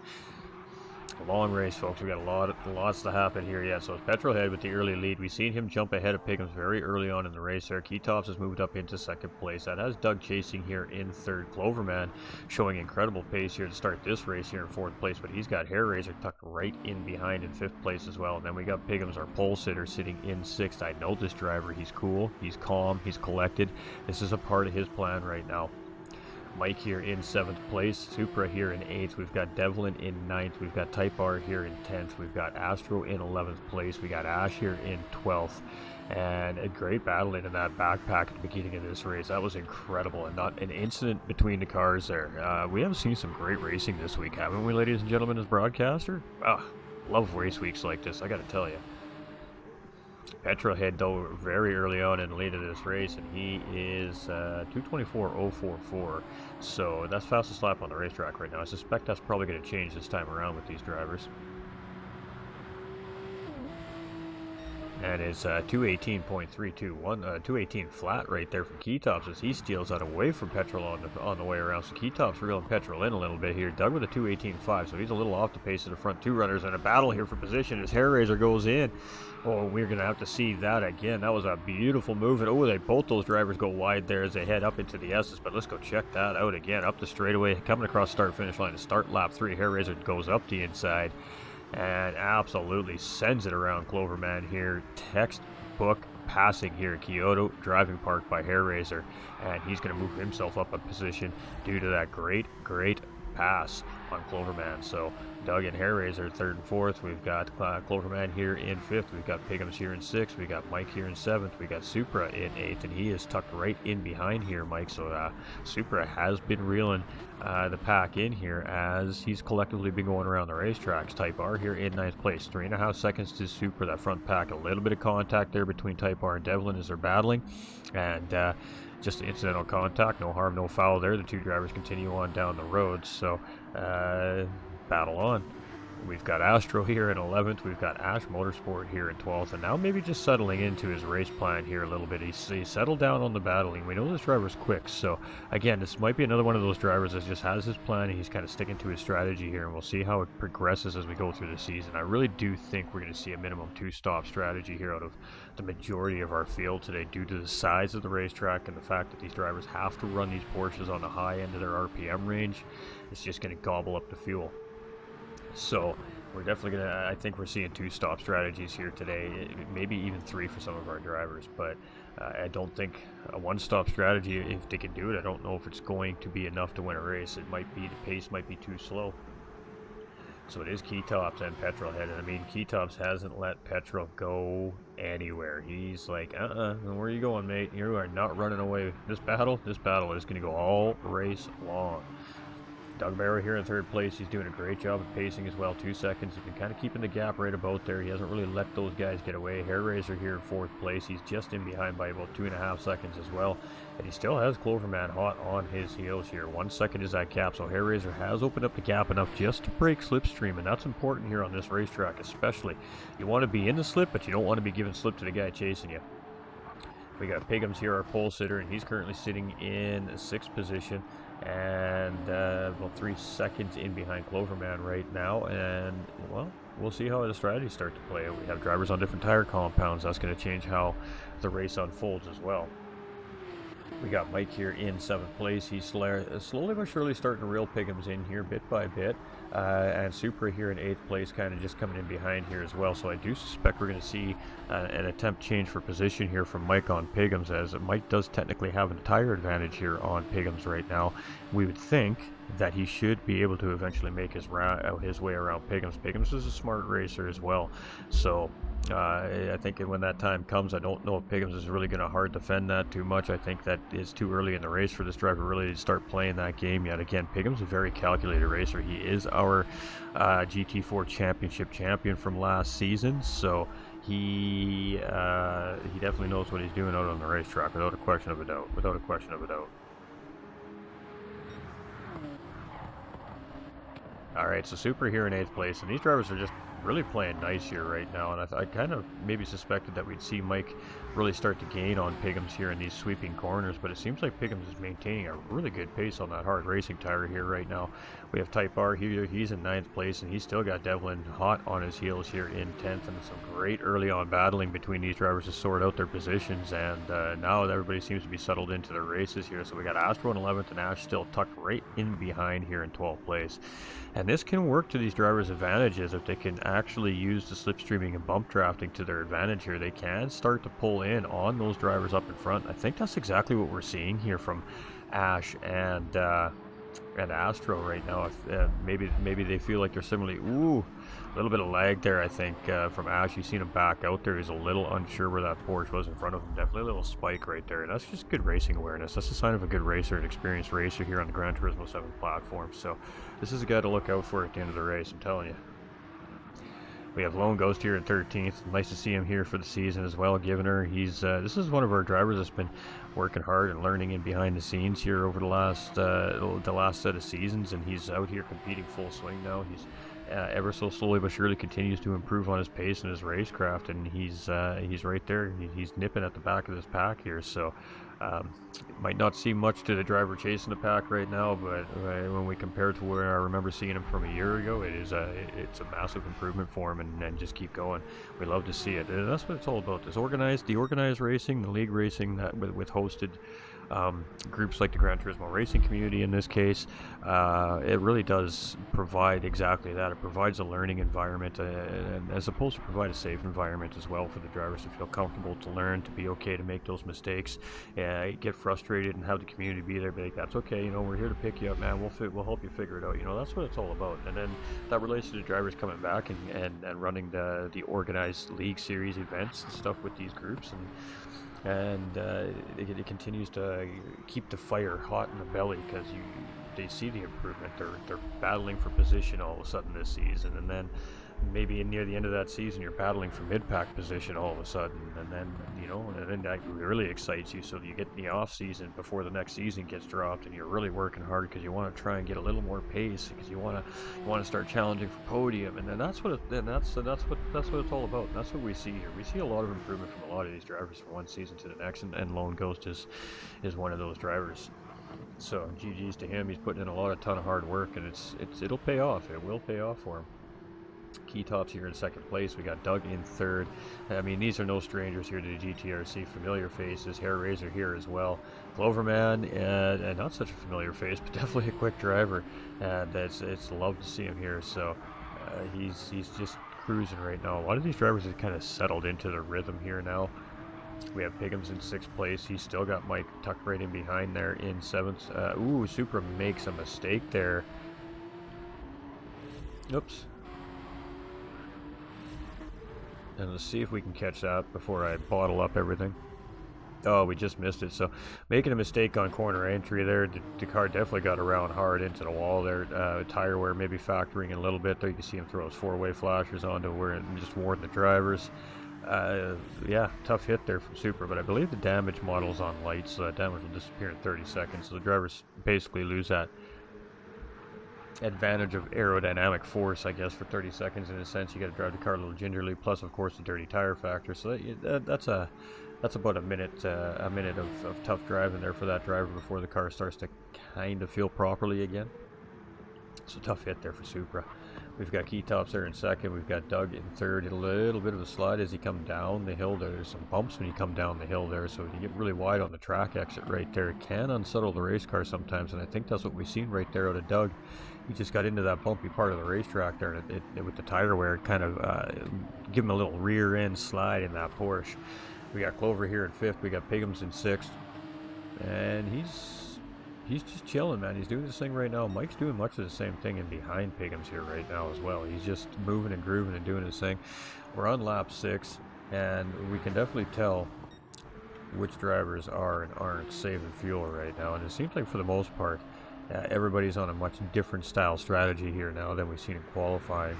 A long race, folks. We got lots to happen here yet. So it's Petrolhead with the early lead. We've seen him jump ahead of Pigham's very early on in the race there. Keytops has moved up into 2nd place. That has Doug chasing here in 3rd. Cloverman showing incredible pace here to start this race here in 4th place, but he's got Hair Razor tucked right in behind in 5th place as well. And then we got Pigham's, our pole sitter, sitting in 6th. I know this driver. He's cool, he's calm, he's collected. This is a part of his plan right now. Mike here in 7th place, Supra here in 8th, we've got Devlin in 9th, we've got Type R here in 10th, we've got Astro in 11th place, we got Ash here in 12th, and a great battling in that backpack at the beginning of this race. That was incredible, and not an incident between the cars there. We have seen some great racing this week, haven't we, ladies and gentlemen, as broadcaster? Love race weeks like this, I gotta tell you. Petrolhead, though, very early on in the lead of this race, and he is 224.044. So that's fastest lap on the racetrack right now. I suspect that's probably going to change this time around with these drivers. And it's 218.32, 218 flat right there from Keytops as he steals that away from Petrol on the way around. So Keytops reeling Petrol in a little bit here. Doug with a 218.5, so he's a little off the pace of the front two runners. And a battle here for position as Hair Razor goes in. Oh, we're going to have to see that again. That was a beautiful move. And oh, both those drivers go wide there as they head up into the S's. But let's go check that out again. Up the straightaway, coming across start-finish line to start lap 3. Hair Razor goes up the inside and absolutely sends it around Cloverman here. Textbook passing here at Kyoto driving park by Hair Razor, and he's going to move himself up a position due to that great pass on Cloverman. So Doug and Hair Razor 3rd and 4th. We've got Cloverman here in 5th. We've got Piggums here in 6th. We got Mike here in 7th. We got Supra in 8th, and he is tucked right in behind here, Mike. So Supra has been reeling the pack in here as he's collectively been going around the racetracks. Type R here in 9th place. 3.5 seconds to Supra, that front pack. A little bit of contact there between Type R and Devlin as they're battling, and just incidental contact, no harm, no foul there. The two drivers continue on down the road, so battle on. We've got Astro here in 11th. We've got Ash Motorsport here in 12th, and now maybe just settling into his race plan here a little bit. He's settled down on the battling. We know this driver's quick, so again, this might be another one of those drivers that just has his plan, and he's kind of sticking to his strategy here, and we'll see how it progresses as we go through the season. I really do think we're going to see a minimum 2-stop strategy here out of the majority of our field today due to the size of the racetrack and the fact that these drivers have to run these Porsches on the high end of their RPM range. It's just going to gobble up the fuel. So we're definitely going to, I think we're seeing 2-stop strategies here today, maybe even 3 for some of our drivers, but I don't think a 1-stop strategy, if they can do it, I don't know if it's going to be enough to win a race. It might be, the pace might be too slow. So it is Keytops and Petrol headed. I mean, Keytops hasn't let Petrol go anywhere. He's like, where are you going, mate? You are not running away. This battle is going to go all race long. Doug Barrow here in 3rd place. He's doing a great job of pacing as well. 2 seconds. He's been kind of keeping the gap right about there. He hasn't really let those guys get away. Hair Razor here in 4th place. He's just in behind by about 2.5 seconds as well. And he still has Cloverman hot on his heels here. 1 second is that gap. So Hair Razor has opened up the gap enough just to break slipstream. And that's important here on this racetrack especially. You want to be in the slip, but you don't want to be giving slip to the guy chasing you. We got Piggums here, our pole sitter, and he's currently sitting in 6th position and about 3 seconds in behind Cloverman right now. And, well, we'll see how the strategies start to play. We have drivers on different tire compounds. That's going to change how the race unfolds as well. We got Mike here in 7th place. He's slowly but surely starting to reel Piggums in here bit by bit. And Supra here in 8th place, kind of just coming in behind here as well. So I do suspect we're going to see an attempt change for position here from Mike on Piggums, as Mike does technically have a tire advantage here on Piggums right now. We would think that he should be able to eventually make his way around Piggums. Piggums is a smart racer as well. So I think when that time comes, I don't know if Piggums is really going to hard defend that too much. I think that is too early in the race for this driver really to start playing that game yet. Again, Piggums is a very calculated racer. He is our GT4 championship champion from last season, so he definitely knows what he's doing out on the racetrack, without a question of a doubt. Without a question of a doubt. All right, so Super here in 8th place, and these drivers are just really playing nice here right now, and I kind of maybe suspected that we'd see Mike really start to gain on Piggums here in these sweeping corners, but it seems like Piggums is maintaining a really good pace on that hard racing tire here right now. We have Type R here, he's in 9th place, and he's still got Devlin hot on his heels here in 10th, and some great early on battling between these drivers to sort out their positions, and now everybody seems to be settled into their races here. So we got Astro in 11th, and Ash still tucked right in behind here in 12th place. And this can work to these drivers' advantages if they can actually use the slipstreaming and bump drafting to their advantage here. They can start to pull in on those drivers up in front. I think that's exactly what we're seeing here from Ash and Astro right now. Maybe they feel like they're similarly, a little bit of lag there, I think, from Ash. You've seen him back out there. He's a little unsure where that Porsche was in front of him. Definitely a little spike right there. And that's just good racing awareness. That's a sign of a good racer, an experienced racer here on the Gran Turismo 7 platform. So this is a guy to look out for at the end of the race, I'm telling you. We have Lone Ghost here in 13th. Nice to see him here for the season as well. Givner, this is one of our drivers that's been working hard and learning in behind the scenes here over the last set of seasons, and he's out here competing full swing now. He's ever so slowly but surely continues to improve on his pace and his racecraft, and he's right there. He's nipping at the back of this pack here, so it might not seem much to the driver chasing the pack right now, but when we compare to where I remember seeing him from a year ago, it's a massive improvement for him, and just keep going. We love to see it, and that's what it's all about. The organized racing, the league racing that with hosted groups like the Gran Turismo racing community in this case, it really does provide exactly that. It provides a learning environment, and as opposed to provide a safe environment as well for the drivers to feel comfortable, to learn, to be okay to make those mistakes, get frustrated and have the community be there, be like, that's okay, you know, we're here to pick you up, man, we'll help you figure it out, you know, that's what it's all about. And then that relates to the drivers coming back and running the organized league series events and stuff with these groups, and it continues to keep the fire hot in the belly, because they see the improvement. They're battling for position all of a sudden this season, and then maybe near the end of that season you're battling for mid-pack position all of a sudden, and then that really excites you, so you get the off season before the next season gets dropped, and you're really working hard because you want to try and get a little more pace, because you want to start challenging for podium, and then that's what it's all about. And that's what we see here. We see a lot of improvement from a lot of these drivers from one season to the next, and Lone Ghost is one of those drivers. So GG's to him. He's putting in a ton of hard work, and it'll pay off. It will pay off for him. Key Tops here in second place. We got Doug in third. I mean, these are no strangers here to the GTRC. Familiar faces. Hair Razor here as well. Cloverman, and not such a familiar face, but definitely a quick driver. And it's love to see him here. So he's just cruising right now. A lot of these drivers have kind of settled into the rhythm here now. We have Piggums in 6th place. He's still got Mike tucked right in behind there in 7th. Ooh, Supra makes a mistake there. Oops. And let's see if we can catch that before I bottle up everything. Oh, we just missed it. So making a mistake on corner entry there. The car definitely got around hard into the wall there. Tire wear maybe factoring in a little bit there. You can see him throw his 4-way flashers onto where it just warned the drivers. Yeah, tough hit there from Supra, but I believe the damage model's on light, so that damage will disappear in 30 seconds. So the drivers basically lose that advantage of aerodynamic force, I guess, for 30 seconds in a sense. You got to drive the car a little gingerly, plus of course the dirty tire factor. So that's about a minute of tough driving there for that driver before the car starts to kind of feel properly again. So tough hit there for Supra. We've got Key Tops there in second. We've got Doug in third. A little bit of a slide as he comes down the hill. There's some bumps when you come down the hill there, so you get really wide on the track exit right there. It can unsettle the race car sometimes, and I think that's what we've seen right there out of Doug. He just got into that bumpy part of the racetrack there, and with the tire wear, it kind of give him a little rear end slide in that Porsche. We got Clover here in 5th. We got Piggums in 6th, and he's just chilling, man. He's doing this thing right now. Mike's doing much of the same thing in behind Piggums here right now as well. He's just moving and grooving and doing his thing. We're on lap 6, and we can definitely tell which drivers are and aren't saving fuel right now. And it seems like for the most part, everybody's on a much different style strategy here now than we've seen in qualifying.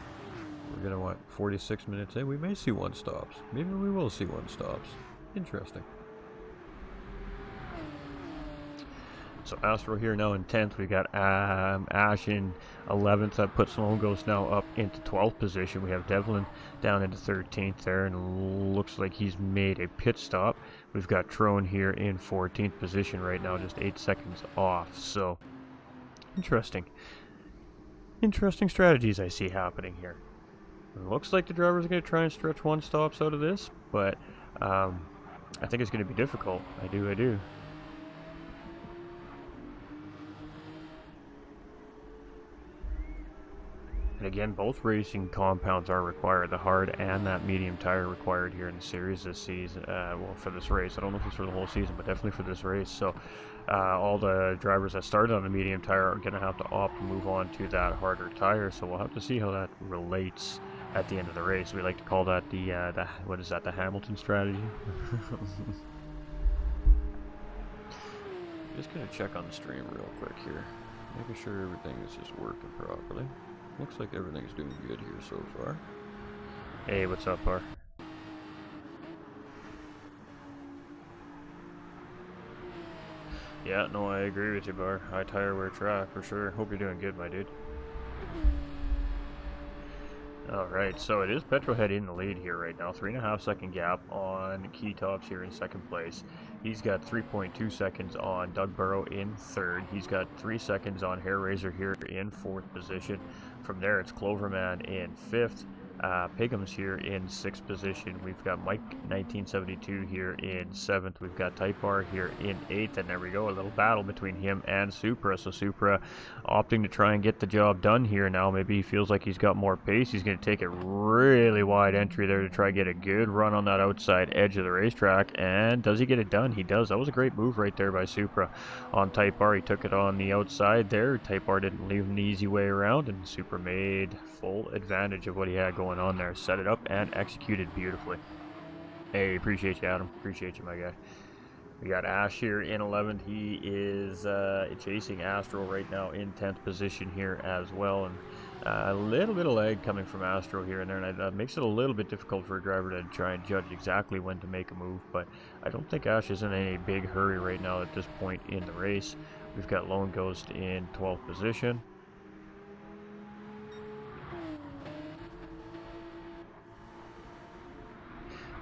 We're going to want 46 minutes in. We may see one stops. Maybe we will see one stops. Interesting. So Astro here now in 10th. We got Ash in 11th. That puts Lone Ghost now up into 12th position. We have Devlin down into 13th there, and looks like he's made a pit stop. We've got Trone here in 14th position right now, just 8 seconds off. So interesting strategies I see happening here. It looks like the drivers are going to try and stretch one stops out of this, but I think it's going to be difficult. I do. And again, both racing compounds are required, the hard and that medium tire required here in the series this season. Well, for this race. I don't know if it's for the whole season, but definitely for this race. So all the drivers that started on the medium tire are going to have to opt to move on to that harder tire. So we'll have to see how that relates at the end of the race. We like to call that the what is that, the Hamilton strategy? Just going to check on the stream real quick here. Making sure everything is just working properly. Looks like everything's doing good here so far. Hey, what's up, Bar? Yeah, no, I agree with you, Bar. High tire wear track for sure. Hope you're doing good, my dude. Alright, so it is Petrolhead in the lead here right now. 3.5 second gap on Keytops here in second place. He's got 3.2 seconds on Doug Burrow in third. He's got 3 seconds on Hair Razor here in fourth position. From there, it's Cloverman in fifth. Pigham's here in sixth position. We've got Mike 1972 here in seventh. We've got Type R here in eighth, and there we go, a little battle between him and Supra. So Supra opting to try and get the job done here now. Maybe he feels like he's got more pace. He's going to take a really wide entry there to try and get a good run on that outside edge of the racetrack. And does he get it done? He does. That was a great move right there by Supra on Type R. He took it on the outside there. Type R didn't leave an easy way around, and Supra made full advantage of what he had going on there. Set it up and executed beautifully. Hey, appreciate you, Adam. Appreciate you, my guy. We got Ash here in 11th. He is chasing Astro right now in 10th position here as well. And a little bit of lag coming from Astro here and there, and that makes it a little bit difficult for a driver to try and judge exactly when to make a move. But I don't think Ash is in any big hurry right now at this point in the race. We've got Lone Ghost in 12th position.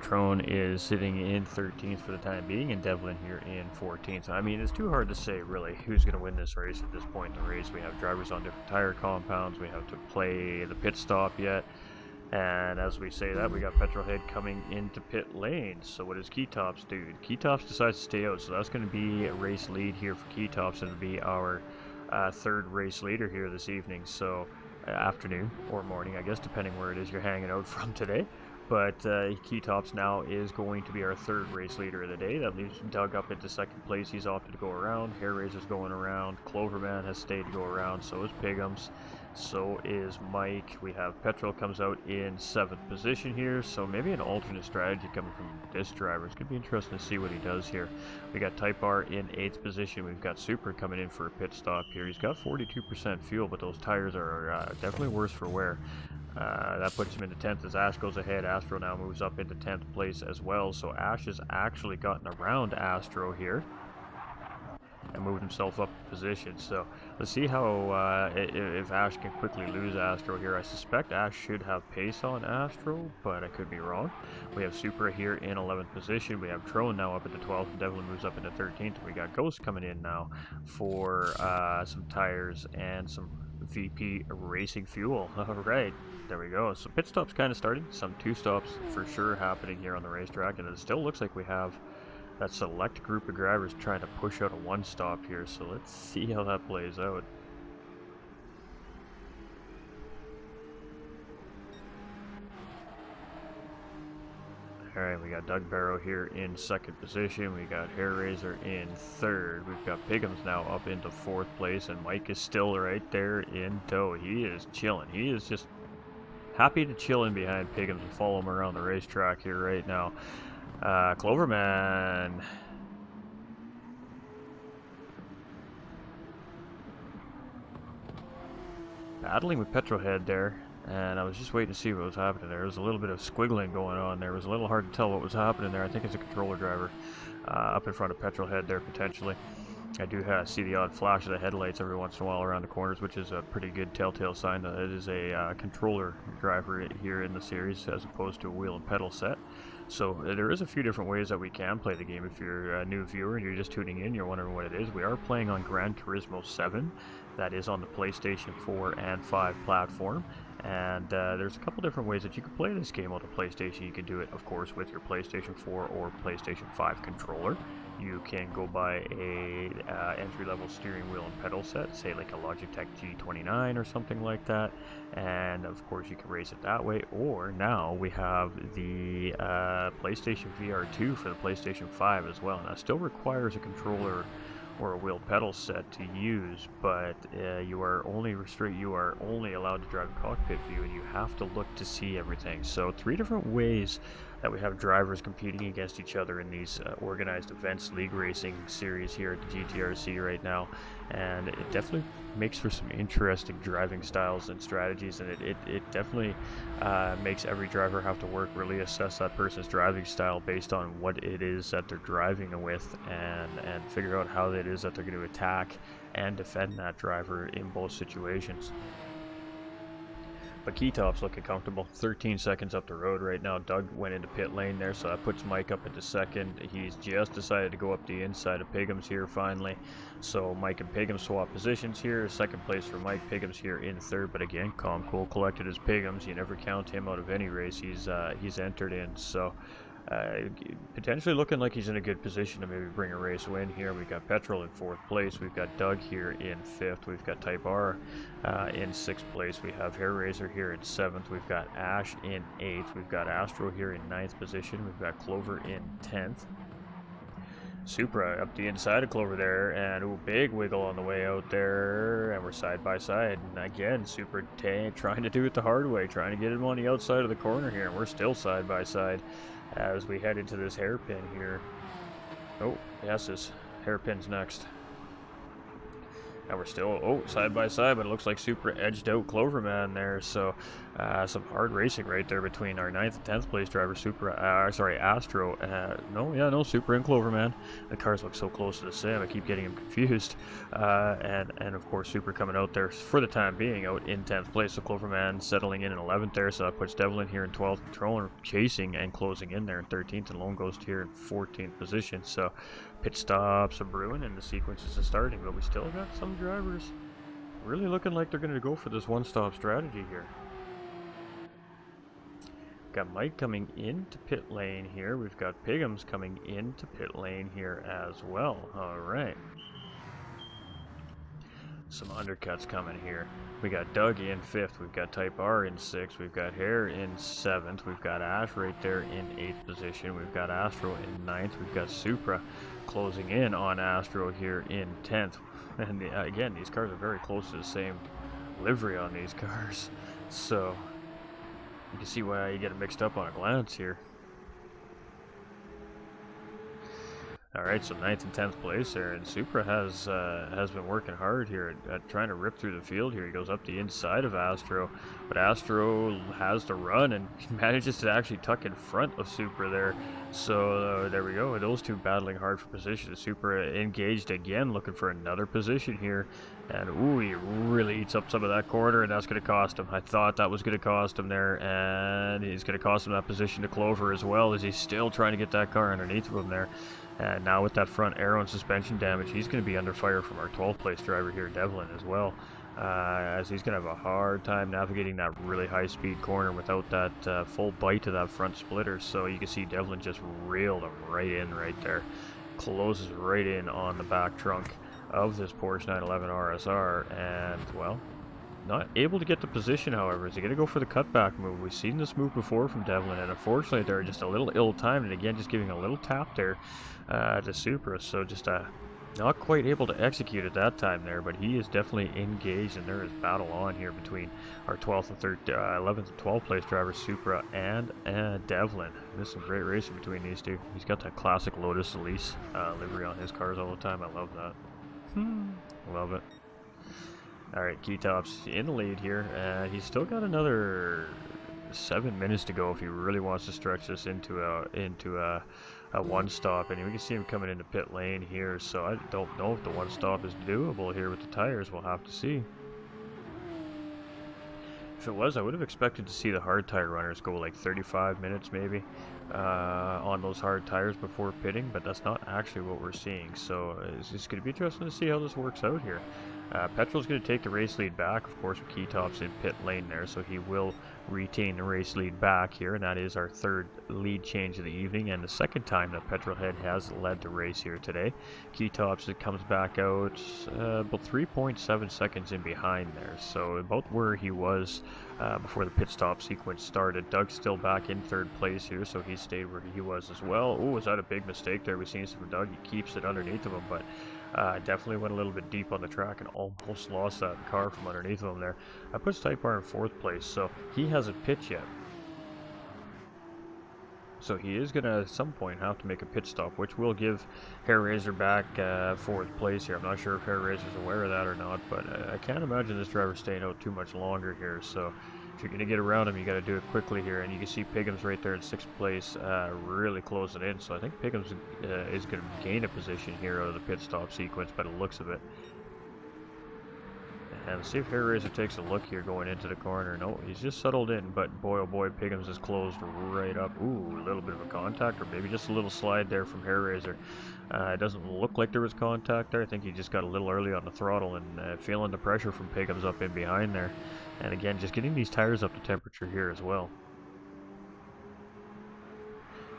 Trone is sitting in 13th for the time being, and Devlin here in 14th. I mean, it's too hard to say, really, who's going to win this race at this point in the race. We have drivers on different tire compounds. We have to play the pit stop yet. And as we say that, we got Petrolhead coming into pit lane. So what does Keytops do? Keytops decides to stay out, so that's going to be a race lead here for Keytops, and it'll be our third race leader here this evening. So afternoon or morning, I guess, depending where it is you're hanging out from today. But Keytops now is going to be our third race leader of the day. That leaves Doug up into second place. He's opted to go around. Hair Razor's going around. Cloverman has stayed to go around. So is Pigham's. So is Mike. We have Petrol comes out in 7th position here. So maybe an alternate strategy coming from this driver. It's going to be interesting to see what he does here. We got Type R in 8th position. We've got Super coming in for a pit stop here. He's got 42% fuel, but those tires are definitely worse for wear. That puts him into 10th as Ash goes ahead. Astro now moves up into 10th place as well. So Ash has actually gotten around Astro here and moved himself up in position. So let's see how if Ash can quickly lose Astro here. I suspect Ash should have pace on Astro, but I could be wrong. We have Supra here in 11th position. We have Trone now up into 12th. And Devlin moves up into 13th. We got Ghost coming in now for some tires and some VP racing fuel. Alright, there we go. So pit stops kind of starting. Some two stops for sure happening here on the racetrack, and it still looks like we have that select group of drivers trying to push out a one stop here. So let's see how that plays out. Alright, we got Doug Barrow here in 2nd position. We got Hair Razor in 3rd. We've got Pigham's now up into 4th place, and Mike is still right there in tow. He is chilling. He is just happy to chill in behind Pigham's and follow him around the racetrack here right now. Cloverman. Battling with Petrolhead there. And I was just waiting to see what was happening there. There was a little bit of squiggling going on there. It was a little hard to tell what was happening there. I think it's a controller driver up in front of Petrolhead there, potentially. I do see the odd flash of the headlights every once in a while around the corners, which is a pretty good telltale sign that it is a controller driver here in the series as opposed to a wheel and pedal set. So there is a few different ways that we can play the game. If you're a new viewer and you're just tuning in, you're wondering what it is, we are playing on Gran Turismo 7. That is on the PlayStation 4 and 5 platform. And there's a couple different ways that you can play this game on the PlayStation. You can do it, of course, with your PlayStation 4 or PlayStation 5 controller. You can go buy a entry-level steering wheel and pedal set, say like a Logitech G29 or something like that. And of course, you can race it that way. Or now we have the PlayStation VR2 for the PlayStation 5 as well. Now, it still requires a controller or a wheel pedal set to use, but you are only allowed to drive a cockpit view, and you have to look to see everything. So 3 different ways that we have drivers competing against each other in these organized events, league racing series here at the GTRC right now, and it definitely makes for some interesting driving styles and strategies, and it definitely makes every driver have to really assess that person's driving style based on what it is that they're driving with, and figure out how it is that they're going to attack and defend that driver in both situations. But Keytop's looking comfortable. 13 seconds up the road right now. Doug went into pit lane there, so that puts Mike up into second. He's just decided to go up the inside of Piggums here finally. So Mike and Piggums swap positions here. Second place for Mike. Piggums here in third. But again, calm, cool, collected as Piggums. You never count him out of any race he's entered in. So potentially looking like he's in a good position to maybe bring a race win here. We've got Petrol in 4th place. We've got Doug here in 5th. We've got Type R in 6th place. We have Hair Razor here in 7th. We've got Ash in 8th. We've got Astro here in 9th position. We've got Clover in 10th. Supra up the inside of Clover there, and ooh, big wiggle on the way out there, and we're side by side. And again, Supra trying to do it the hard way, trying to get him on the outside of the corner here, and we're still side by side as we head into this hairpin here. Oh, yes, this hairpin's next. And we're still, side by side, but it looks like Supra edged out Cloverman there. So some hard racing right there between our 9th and 10th place driver, Astro. No, Supra and Cloverman. The cars look so close to the same, I keep getting them confused. And of course, Supra coming out there for the time being out in 10th place. So Cloverman settling in 11th there, so that puts Devlin here in 12th, controlling, chasing, and closing in there in 13th, and Lone Ghost here in 14th position. So pit stops are brewing and the sequences are starting, but we still got some drivers really looking like they're going to go for this one-stop strategy here. Got Mike coming into pit lane here. We've got Piggums coming into pit lane here as well. All right. Some undercuts coming here. We got Doug in 5th. We've got Type R in 6th. We've got Hair in 7th. We've got Ash right there in 8th position. We've got Astro in 9th. We've got Supra closing in on Astro here in 10th. And again, these cars are very close to the same livery on these cars. So you can see why you get it mixed up on a glance here. Alright, so 9th and 10th place there, and Supra has been working hard here at trying to rip through the field here. He goes up the inside of Astro, but Astro has to run and manages to actually tuck in front of Supra there. So there we go, those two battling hard for position. Supra engaged again, looking for another position here, and ooh, he really eats up some of that corner, and that's going to cost him. I thought that was going to cost him there, and he's going to cost him that position to Clover as well, as he's still trying to get that car underneath of him there. And now with that front aero and suspension damage, he's going to be under fire from our 12th place driver here, Devlin, as well. As he's going to have a hard time navigating that really high speed corner without that full bite to that front splitter. So you can see Devlin just reeled him right in right there. Closes right in on the back trunk of this Porsche 911 RSR. And, well, not able to get the position, however. Is he going to go for the cutback move? We've seen this move before from Devlin, and unfortunately they're just a little ill-timed, and again just giving a little tap there to Supra, so just not quite able to execute at that time there, but he is definitely engaged, and there is battle on here between our 12th and 11th and 12th place drivers, Supra and Devlin. There's some great racing between these two. He's got that classic Lotus Elise livery on his cars all the time. I love that. Love it. Alright, Keytop's in the lead here. He's still got another 7 minutes to go if he really wants to stretch this into a one-stop. And we can see him coming into pit lane here, so I don't know if the one-stop is doable here with the tires. We'll have to see. If it was, I would have expected to see the hard tire runners go like 35 minutes maybe on those hard tires before pitting, but that's not actually what we're seeing. So it's going to be interesting to see how this works out here. Petrol's going to take the race lead back, of course, with Keytop's in pit lane there, so he will retain the race lead back here, and that is our third lead change of the evening, and the second time that Petrolhead has led the race here today. Keytop's comes back out about 3.7 seconds in behind there, so about where he was before the pit stop sequence started. Doug's still back in third place here, so he stayed where he was as well. Oh, was that a big mistake there? We've seen this from Doug. He keeps it underneath of him, but definitely went a little bit deep on the track and almost lost that car from underneath of him there. I put Type R in 4th place, so he hasn't pit yet. So he is going to at some point have to make a pit stop, which will give Hair Razor back 4th place here. I'm not sure if Hair Razor's aware of that or not, but I can't imagine this driver staying out too much longer here. So if you're going to get around him, you got to do it quickly here. And you can see Piggums right there in 6th place, really closing in. So I think Piggums is going to gain a position here out of the pit stop sequence by the looks of it. And let's see if Hair Razor takes a look here going into the corner. No, he's just settled in, but boy oh boy, Piggums is closed right up. Ooh, a little bit of a contact, or maybe just a little slide there from Hair Razor. It doesn't look like there was contact there. I think he just got a little early on the throttle and feeling the pressure from Piggums up in behind there. And again, just getting these tires up to temperature here as well.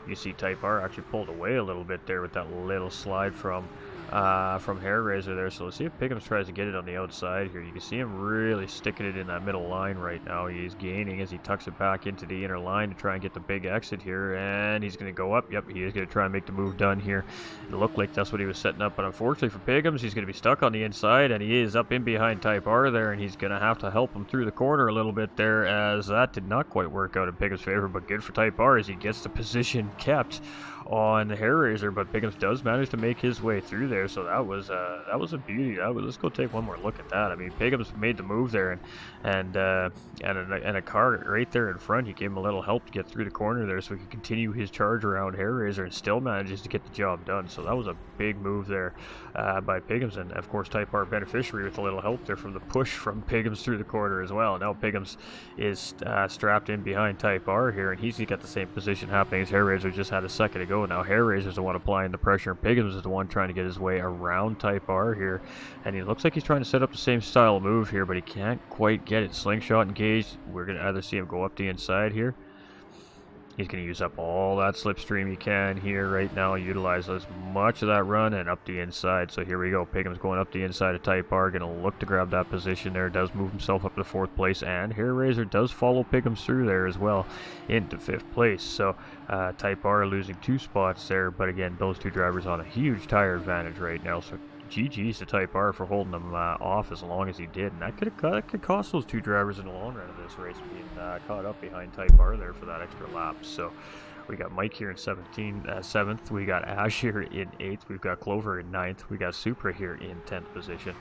You see Type R actually pulled away a little bit there with that little slide from Hair Razor there. So let's see if Piggums tries to get it on the outside here. You can see him really sticking it in that middle line right now. He's gaining as he tucks it back into the inner line to try and get the big exit here, and he's going to go up. Yep, he is going to try and make the move done here. It looked like that's what he was setting up, but unfortunately for Piggums, he's going to be stuck on the inside, and he is up in behind Type R there, and he's going to have to help him through the corner a little bit there, as that did not quite work out in Piggums' favor, but good for Type R as he gets the position kept on the Hair Razor, but Piggums does manage to make his way through there, so that was a beauty. Let's go take one more look at that. I mean, Piggums made the move there, and a car right there in front. He gave him a little help to get through the corner there, so he could continue his charge around Hair Razor and still manages to get the job done. So that was a big move there by Piggums, and of course Type R beneficiary with a little help there from the push from Piggums through the corner as well. Now Piggums is strapped in behind Type R here, and he's got the same position happening as Hair Razor just had a second ago. Now Hair Razor's the one applying the pressure, and Piggums is the one trying to get his way around Type R here, and he looks like he's trying to set up the same style of move here, but he can't quite get it. Slingshot engaged. We're going to either see him go up the inside here. He's going to use up all that slipstream he can here right now, utilize as much of that run and up the inside. So here we go. Piggums going up the inside of Type R, going to look to grab that position there. Does move himself up to 4th place, and Hair Razor does follow Piggums through there as well into 5th place. So Type R losing 2 spots there, but again, those two drivers on a huge tire advantage right now. So GG's to Type R for holding them off as long as he did, and that could cost those two drivers in the long run of this race being caught up behind Type R there for that extra lap. So we got Mike here in 7th, we got Ash here in 8th, we've got Clover in 9th, we got Supra here in 10th position,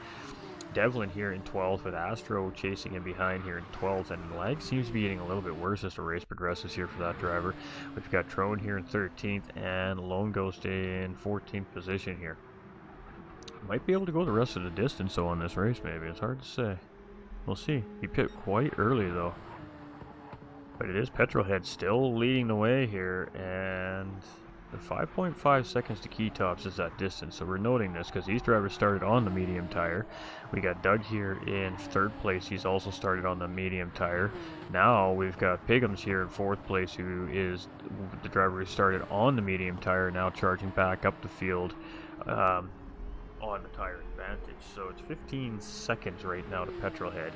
Devlin here in 12th, with Astro chasing him behind here in 12th, and the lag seems to be getting a little bit worse as the race progresses here for that driver. We've got Trone here in 13th, and Lone Ghost in 14th position here. Might be able to go the rest of the distance though on this race, maybe. It's hard to say. We'll see. He pit quite early though. But it is Petrolhead still leading the way here, and the 5.5 seconds to key tops is that distance. So we're noting this because these drivers started on the medium tire. We got Doug here in 3rd place. He's also started on the medium tire. Now we've got Piggums here in 4th place, who is the driver who started on the medium tire, now charging back up the field on the tire advantage. So it's 15 seconds right now to Petrolhead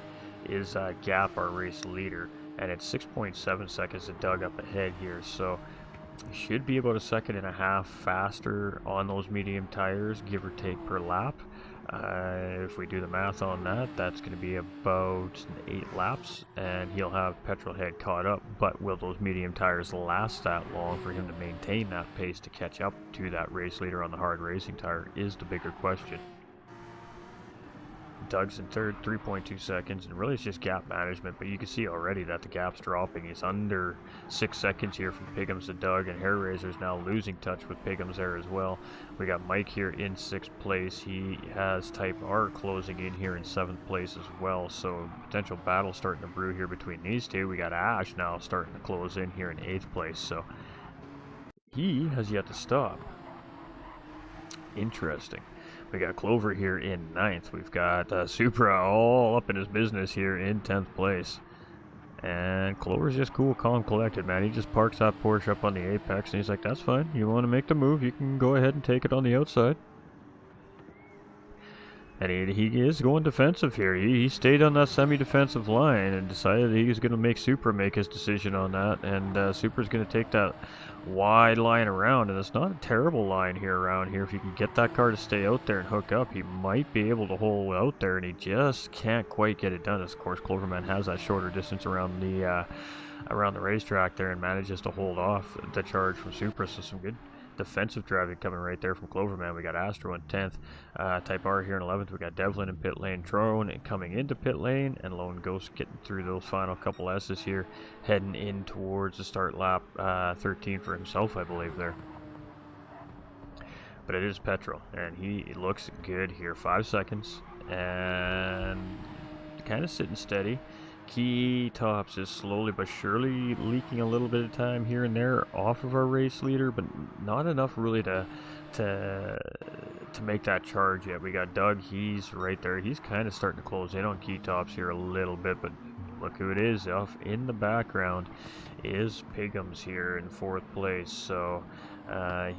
is Gap, our race leader, and it's 6.7 seconds to Doug up ahead here. So should be about a 1.5 seconds faster on those medium tires, give or take, per lap. If we do the math on that, that's going to be about 8 laps, and he'll have Petrolhead caught up. But will those medium tires last that long for him to maintain that pace to catch up to that race leader on the hard racing tire is the bigger question. Doug's in 3rd, 3.2 seconds, and really it's just gap management, but you can see already that the gap's dropping. He's under 6 seconds here from Piggums to Doug, and Hair Razor's now losing touch with Piggums there as well. We got Mike here in 6th place. He has Type R closing in here in 7th place as well, so potential battle starting to brew here between these two. We got Ash now starting to close in here in 8th place, so he has yet to stop. Interesting. We got Clover here in 9th. We've got Supra all up in his business here in 10th place. And Clover's just cool, calm, collected, man. He just parks that Porsche up on the apex, and he's like, that's fine. You want to make the move, you can go ahead and take it on the outside. And he is going defensive here. He stayed on that semi-defensive line and decided he was going to make Supra make his decision on that. And Supra's going to take that wide line around. And it's not a terrible line here around here. If you can get that car to stay out there and hook up, he might be able to hold out there. And he just can't quite get it done. Of course, Cloverman has that shorter distance around the racetrack there and manages to hold off the charge from Supra. So some good defensive driving coming right there from Cloverman. We got Astro in 10th, Type R here in 11th. We got Devlin in pit lane, Trone coming into pit lane, and Lone Ghost getting through those final couple S's here, heading in towards the start lap 13 for himself, I believe there. But it is Petrol, and he looks good here. 5 seconds, and kind of sitting steady. Key Tops is slowly but surely leaking a little bit of time here and there off of our race leader, but not enough really to make that charge yet. We got Doug, he's right there. He's kind of starting to close in on Key Tops here a little bit, but look who it is off in the background is Pigham's here in 4th place. So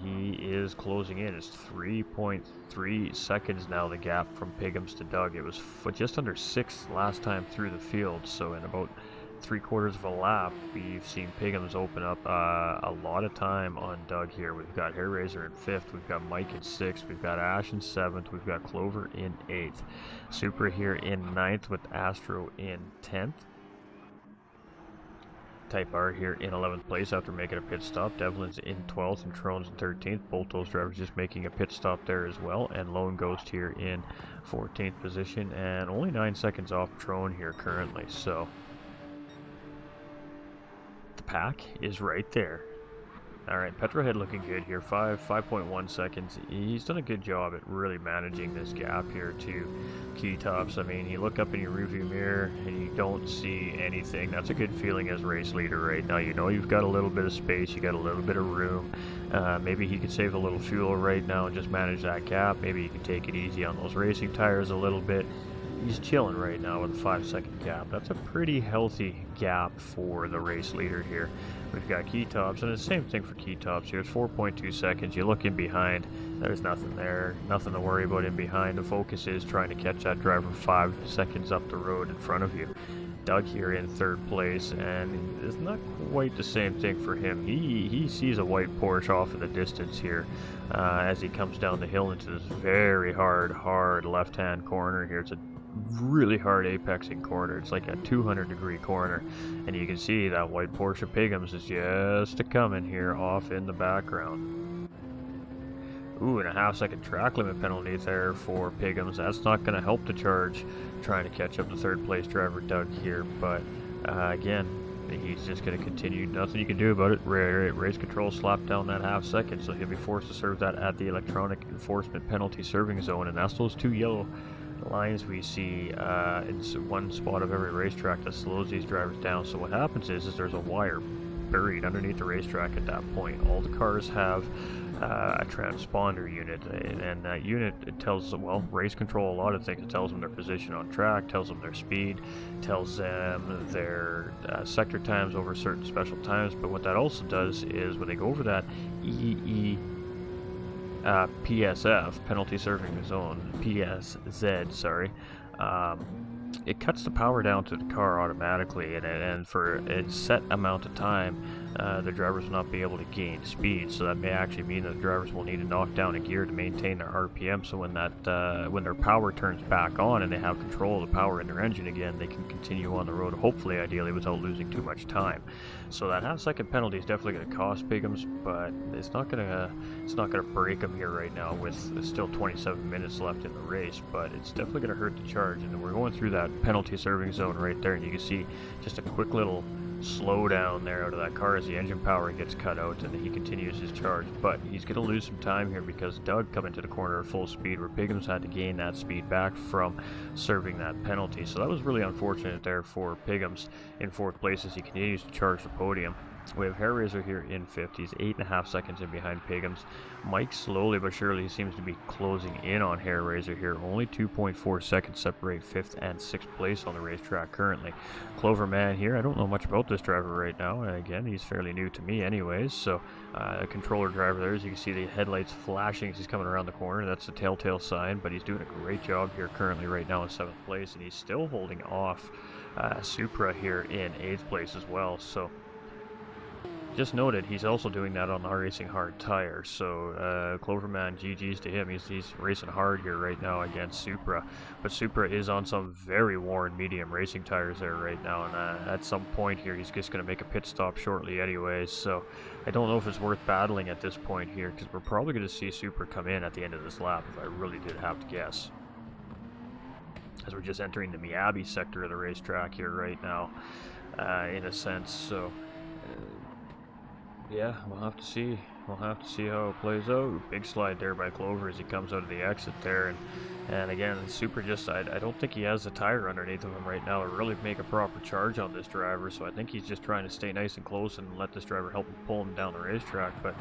he is closing in. It's 3.3 seconds now, the gap from Pigham's to Doug. It was just under 6 last time through the field, so in about 3/4 of a lap, we've seen Pigham's open up a lot of time on Doug here. We've got Hairraiser in 5th, we've got Mike in 6th, we've got Ash in 7th, we've got Clover in 8th. Supra here in 9th with Astro in 10th. Type R here in 11th place after making a pit stop. Devlin's in 12th and Trone's in 13th. Both those drivers just making a pit stop there as well. And Lone Ghost here in 14th position and only 9 seconds off Trone here currently. So the pack is right there. Alright, Petrohead looking good here, 5.1 seconds. He's done a good job at really managing this gap here to Key Tops. I mean, you look up in your rearview mirror and you don't see anything. That's a good feeling as race leader right now. You know you've got a little bit of space, you got a little bit of room. Maybe he could save a little fuel right now and just manage that gap. Maybe you can take it easy on those racing tires a little bit. He's chilling right now with a 5-second gap. That's a pretty healthy gap for the race leader here. We've got Key Tops, and it's the same thing for Key Tops here. It's 4.2 seconds. You look in behind, there's nothing there. Nothing to worry about in behind. The focus is trying to catch that driver 5 seconds up the road in front of you. Doug here in 3rd place, and it's not quite the same thing for him. He sees a white Porsche off in the distance here as he comes down the hill into this very hard left-hand corner here. It's a really hard apexing corner. It's like a 200-degree corner, and you can see that white Porsche Pigham's is just a-coming here off in the background. Ooh, and a half-second track limit penalty there for Pigham's. That's not going to help the charge trying to catch up the 3rd place driver Doug here, but again, he's just going to continue. Nothing you can do about it. Race control slapped down that half-second, so he'll be forced to serve that at the electronic enforcement penalty serving zone, and that's those 2 yellow lines we see in one spot of every racetrack that slows these drivers down. So what happens is there's a wire buried underneath the racetrack at that point. All the cars have a transponder unit, and that unit, it tells, well, race control a lot of things. It tells them their position on track, tells them their speed, tells them their sector times over certain special times. But what that also does is when they go over that PSF, penalty serving zone, PSZ, sorry, it cuts the power down to the car automatically, and for a set amount of time, the drivers will not be able to gain speed. So that may actually mean that the drivers will need to knock down a gear to maintain their RPM. So when that when their power turns back on and they have control of the power in their engine again, they can continue on the road, hopefully, ideally, without losing too much time. So that half-second penalty is definitely going to cost Pigham's, but it's not gonna break them here right now with still 27 minutes left in the race. But it's definitely going to hurt the charge, and we're going through that penalty serving zone right there, and you can see just a quick little slow down there out of that car as the engine power gets cut out and he continues his charge. But he's going to lose some time here because Doug coming to the corner at full speed, where Pigham's had to gain that speed back from serving that penalty. So that was really unfortunate there for Pigham's in 4th place as he continues to charge the podium. We have Hairraiser here in 5th. He's 8.5 seconds in behind Pigham's. Mike slowly but surely seems to be closing in on Hairraiser here. Only 2.4 seconds separate 5th and 6th place on the racetrack currently. Cloverman here, I don't know much about this driver right now. And again, he's fairly new to me anyways. So a controller driver there, as you can see the headlights flashing as he's coming around the corner. That's a telltale sign, but he's doing a great job here currently right now in 7th place. And he's still holding off Supra here in 8th place as well. So just noted, he's also doing that on the racing hard tire. So Cloverman, GG's to him. He's racing hard here right now against Supra, but Supra is on some very worn medium racing tires there right now, and at some point here he's just going to make a pit stop shortly anyways. So I don't know if it's worth battling at this point here, because we're probably going to see Supra come in at the end of this lap if I really did have to guess, as we're just entering the Miyabi sector of the racetrack here right now in a sense. So Yeah, we'll have to see. We'll have to see how it plays out. Big slide there by Clover as he comes out of the exit there, and again, Super just I don't think he has the tire underneath of him right now to really make a proper charge on this driver. So I think he's just trying to stay nice and close and let this driver help him pull him down the racetrack. But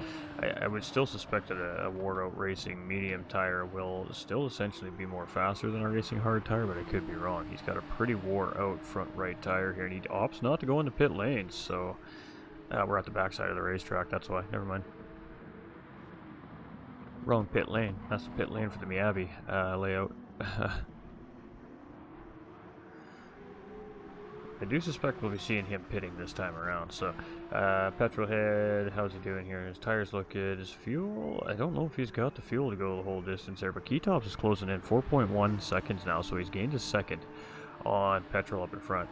I would still suspect that a wore out racing medium tire will still essentially be more faster than a racing hard tire, but I could be wrong. He's got a pretty wore out front right tire here, and he opts not to go into pit lanes. So. We're at the backside of the racetrack, that's why. Never mind. Wrong pit lane. That's the pit lane for the Miyabi layout. I do suspect we'll be seeing him pitting this time around. So, Petrolhead, how's he doing here? His tires look good. His fuel, I don't know if he's got the fuel to go the whole distance there, but Keytops is closing in 4.1 seconds now, so he's gained a second on Petrol up in front.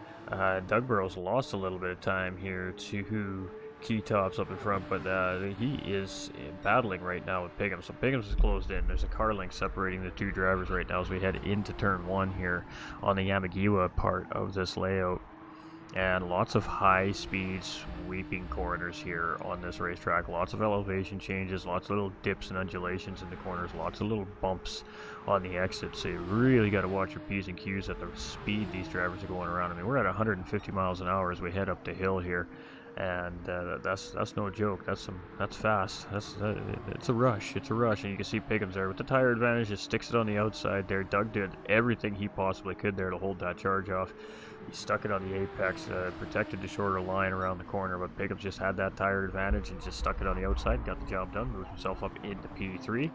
Doug Burrow's lost a little bit of time here to Keytops up in front, but he is battling right now with Piggums. So Piggums is closed in. There's a car link separating the two drivers right now as we head into turn 1 here on the Yamagiwa part of this layout. And lots of high-speed sweeping corners here on this racetrack. Lots of elevation changes, lots of little dips and undulations in the corners, lots of little bumps on the exits. So you really got to watch your P's and Q's at the speed these drivers are going around. I mean, we're at 150 miles an hour as we head up the hill here, and that's no joke. That's fast. It's a rush. It's a rush, and you can see Piggums there with the tire advantage. Just sticks it on the outside there. Doug did everything he possibly could there to hold that charge off. He stuck it on the apex, protected the shorter line around the corner, but Piggums just had that tire advantage and just stuck it on the outside, got the job done, moved himself up into P3.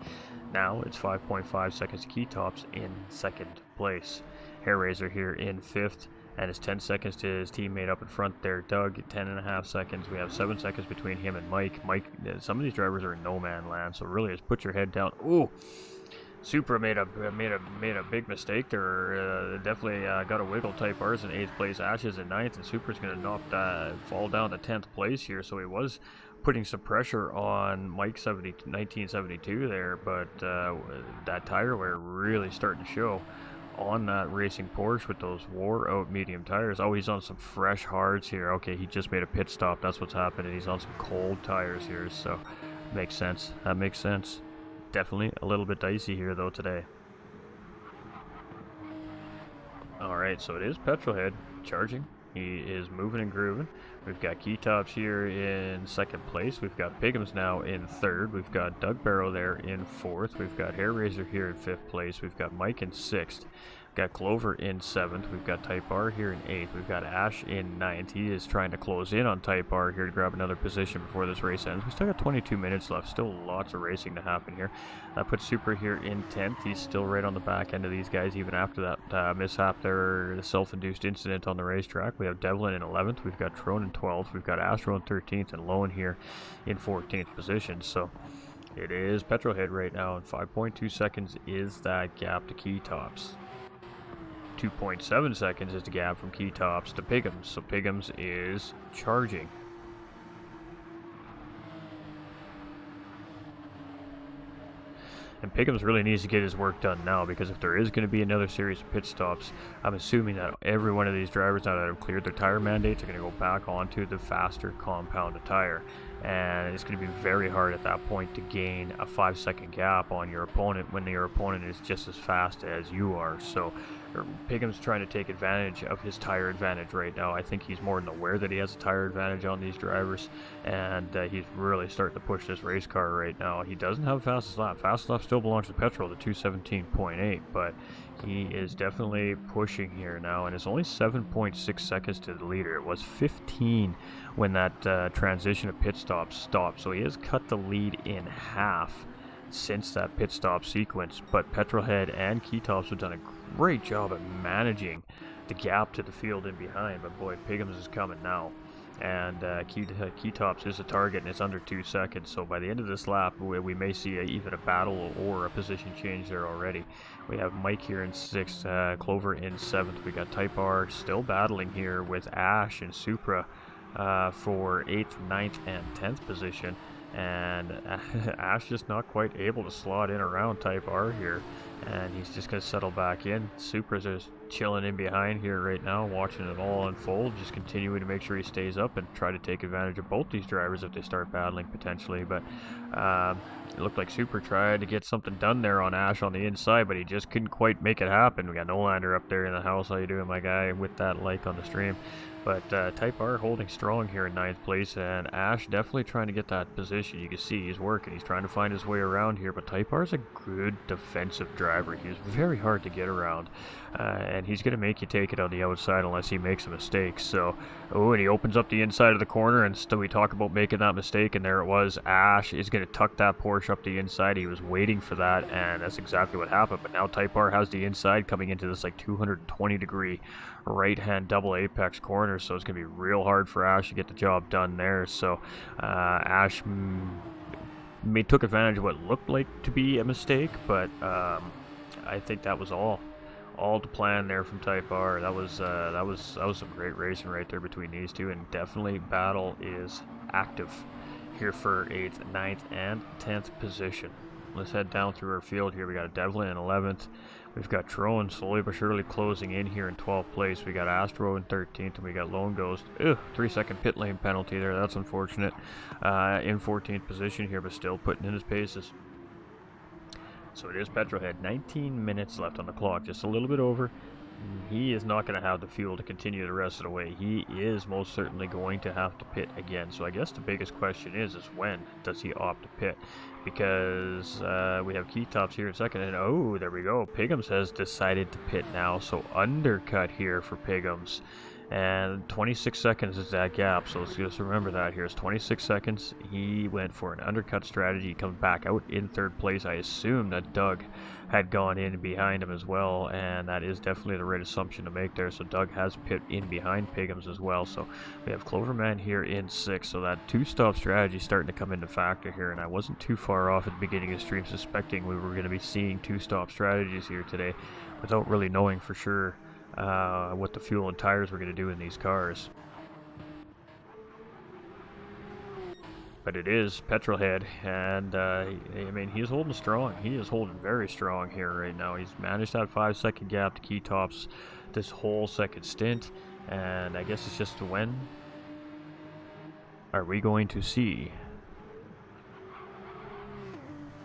Now it's 5.5 seconds to Keytops in second place. Hairraiser here in fifth, and it's 10 seconds to his teammate up in front there, Doug, 10.5 seconds. We have 7 seconds between him and Mike. Some of these drivers are in no man land, so really just put your head down. Ooh! Supra made a big mistake there. Definitely got a wiggle. Type R's in 8th place, Ashes in 9th, and Supra's going to fall down to 10th place here. So he was putting some pressure on Mike 1972 there, but that tire wear really starting to show on that racing Porsche with those wore out medium tires. Oh, he's on some fresh hards here. Okay, he just made a pit stop. That's what's happening. He's on some cold tires here, so makes sense. That makes sense. Definitely a little bit dicey here though today. Alright, so it is Petrolhead charging. He is moving and grooving. We've got Keytops here in second place. We've got Piggums now in third. We've got Doug Barrow there in fourth. We've got Hairraiser here in fifth place. We've got Mike in sixth. We've got Clover in 7th. We've got Type R here in 8th. We've got Ash in 9th. He is trying to close in on Type R here to grab another position before this race ends. We still got 22 minutes left. Still lots of racing to happen here. I put Super here in 10th. He's still right on the back end of these guys even after that mishap there, the self-induced incident on the racetrack. We have Devlin in 11th. We've got Trone in 12th. We've got Astro in 13th and Lowen here in 14th position. So it is Petrolhead right now, and 5.2 seconds is that gap to Keytops. 2.7 seconds is the gap from Keytops to Piggums, so Piggums is charging. And Piggums really needs to get his work done now, because if there is going to be another series of pit stops, I'm assuming that every one of these drivers now that have cleared their tire mandates are going to go back onto the faster compounded tire. And it's going to be very hard at that point to gain a 5-second gap on your opponent when your opponent is just as fast as you are. So Piggums trying to take advantage of his tire advantage right now. I think he's more than aware that he has a tire advantage on these drivers, and he's really starting to push this race car right now. He doesn't have fastest lap. Fastest lap still belongs to Petrol, the 2:17.8, but he is definitely pushing here now, and it's only 7.6 seconds to the leader. It was 15 when that transition of pit stops stopped, so he has cut the lead in half since that pit stop sequence. But Petrolhead and Keytops have done a great job at managing the gap to the field in behind, but boy, Piggums is coming now. And Keytops is a target, and it's under 2 seconds. So by the end of this lap, we may see even a battle or a position change there already. We have Mike here in 6th, Clover in 7th. We got Type R still battling here with Ash and Supra for 8th, 9th, and 10th position. And Ash just not quite able to slot in around Type R here, and he's just going to settle back in. Supra's just chilling in behind here right now, watching it all unfold, just continuing to make sure he stays up and try to take advantage of both these drivers if they start battling potentially. But it looked like Super tried to get something done there on Ash on the inside, but he just couldn't quite make it happen. We got Nolander up there in the house. How you doing, my guy, with that like on the stream? But Type R holding strong here in 9th place, and Ash definitely trying to get that position. You can see he's working. He's trying to find his way around here, but Type R is a good defensive driver. He is very hard to get around, and he's going to make you take it on the outside unless he makes a mistake. So, oh, and he opens up the inside of the corner, and still we talk about making that mistake, and there it was. Ash is going to tuck that Porsche up the inside. He was waiting for that, and that's exactly what happened. But now Type R has the inside coming into this like 220-degree right-hand double apex corner, so it's going to be real hard for Ash to get the job done there. So Ash took advantage of what looked like to be a mistake, but I think that was all the plan there from Type R. That was some great racing right there between these two, and definitely battle is active here for 8th, 9th, and 10th position. Let's head down through our field here. We got Devlin in 11th. We've got Trone slowly but surely closing in here in 12th place. We got Astro in 13th, and we got Lone Ghost. 3-second pit lane penalty there. That's unfortunate. In 14th position here, but still putting in his paces. So it is Petrolhead. 19 minutes left on the clock, just a little bit over. He is not going to have the fuel to continue the rest of the way. He is most certainly going to have to pit again. So I guess the biggest question is when does he opt to pit? Because we have key tops here in second, and oh, there we go. Piggums has decided to pit now, so undercut here for Piggums. And 26 seconds is that gap, so let's just remember that here. It's 26 seconds. He went for an undercut strategy. He comes back out in 3rd place. I assume that Doug had gone in behind him as well, and that is definitely the right assumption to make there. So Doug has pit in behind Piggums as well. So we have Cloverman here in 6th. So that 2-stop strategy starting to come into factor here, and I wasn't too far off at the beginning of the stream suspecting we were going to be seeing 2-stop strategies here today without really knowing for sure what the fuel and tires were going to do in these cars. But it is Petrolhead, and I mean, he's holding strong. He is holding very strong here right now. He's managed that 5-second gap to key tops this whole second stint, and I guess it's just when are we going to see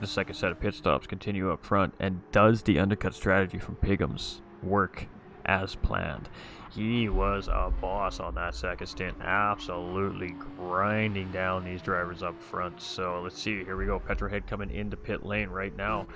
the second set of pit stops continue up front, and does the undercut strategy from Piggums work as planned? He was a boss on that second stint, absolutely grinding down these drivers up front. So let's see, here we go, Petrolhead coming into pit lane right now.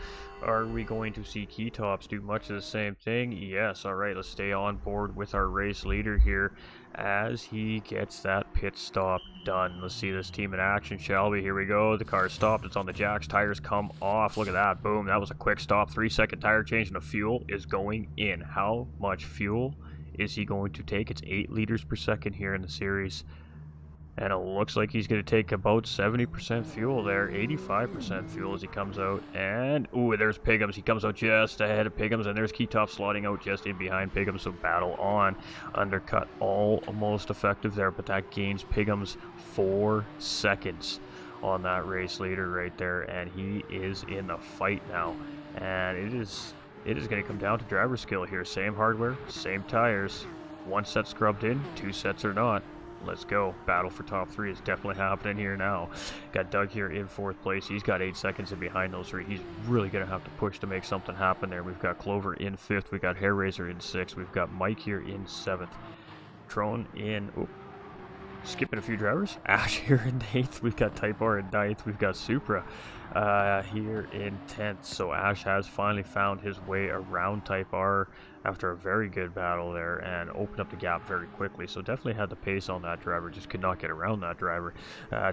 Are we going to see key tops do much of the same thing? Yes. All right, let's stay on board with our race leader here as he gets that pit stop done. Let's see this team in action, shall we? Here we go. The car stopped. It's on the jacks. Tires come off. Look at that. Boom. That was a quick stop. 3-second tire change, and the fuel is going in. How much fuel is he going to take? It's 8 liters per second here in the series. And it looks like he's going to take about 70% fuel there, 85% fuel as he comes out. And, ooh, there's Piggums. He comes out just ahead of Piggums, and there's Keytop slotting out just in behind Piggums. So battle on. Undercut almost effective there, but that gains Piggums 4 seconds on that race leader right there. And he is in the fight now. And it is going to come down to driver skill here. Same hardware, same tires. 1 set scrubbed in, 2 sets are not. Let's go. Battle for top 3 is definitely happening here now. Got Doug here in 4th place. He's got 8 seconds in behind those 3. He's really going to have to push to make something happen there. We've got Clover in 5th. We've got Hairraiser in 6th. We've got Mike here in 7th. Trone in... Ooh, skipping a few drivers. Ash here in 8th. We've got Type R in 9th. We've got Supra here in 10th. So Ash has finally found his way around Type R after a very good battle there and opened up the gap very quickly. So definitely had the pace on that driver, just could not get around that driver.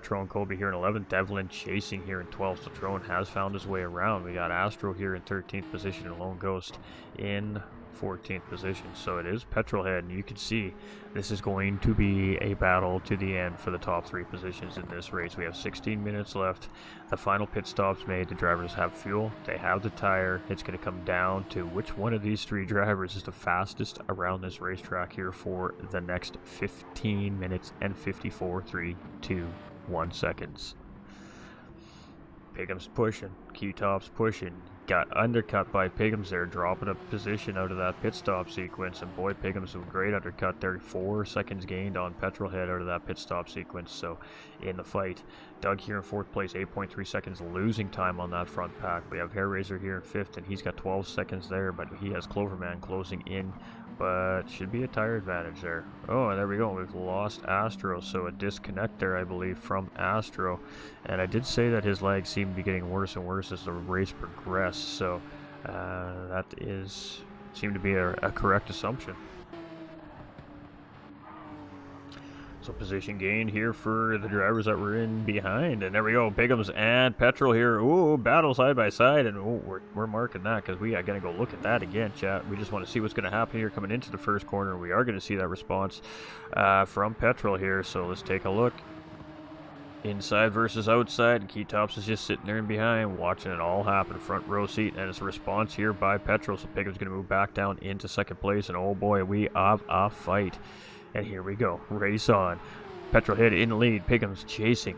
Trone Kobe here in 11th. Devlin chasing here in 12th. So Trone has found his way around. We got Astro here in 13th position and Lone Ghost in 14th position. So it is Petrolhead, and you can see this is going to be a battle to the end for the top 3 positions in this race. We have 16 minutes left. The final pit stops made. The drivers have fuel, they have the tire. It's going to come down to which one of these 3 drivers is the fastest around this racetrack here for the next 15 minutes and 54, 3, 2, 1 seconds. Pigham's pushing. Keytop's pushing. Got undercut by Pigham's there, dropping a position out of that pit stop sequence. And boy, Pigham's a great undercut there. 4 seconds gained on Petrolhead out of that pit stop sequence. So in the fight, Doug here in 4th place, 8.3 seconds losing time on that front pack. We have Hair Razor here in 5th, and he's got 12 seconds there, but he has Cloverman closing in. But should be a tire advantage there. Oh, and there we go. We've lost Astro, so a disconnect there, I believe, from Astro. And I did say that his legs seem to be getting worse and worse as the race progressed. So that seemed to be a correct assumption. So position gain here for the drivers that were in behind. And there we go. Pigham's and Petrol here. Ooh, battle side by side. And ooh, we're marking that because we are going to go look at that again, chat. We just want to see what's going to happen here coming into the first corner. We are going to see that response from Petrol here. So let's take a look. Inside versus outside. Keytops is just sitting there in behind, watching it all happen. Front row seat, and it's a response here by Petrol. So Pigham's going to move back down into 2nd place. And oh boy, we have a fight. And here we go. Race on. Petrolhead in the lead. Pigham's chasing.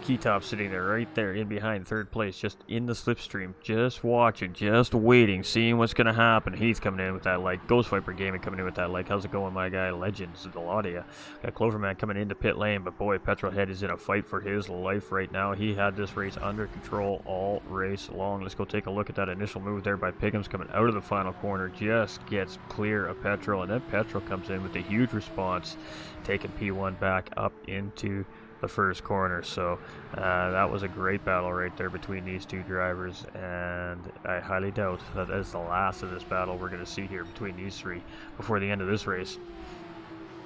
Keytop sitting there right there in behind 3rd place, just in the slipstream, just watching, just waiting, seeing what's going to happen. He's coming in with that like Ghost Viper Gaming coming in with that like. How's it going, my guy? Legends, Deladia. Got Cloverman coming into pit lane, but boy, Petrolhead is in a fight for his life right now. He had this race under control all race long. Let's go take a look at that initial move there by Pigham's coming out of the final corner. Just gets clear of Petrol, and then Petrol comes in with a huge response, taking P1 back up into the first corner. So that was a great battle right there between these two drivers, and I highly doubt that is the last of this battle we're going to see here between these three before the end of this race.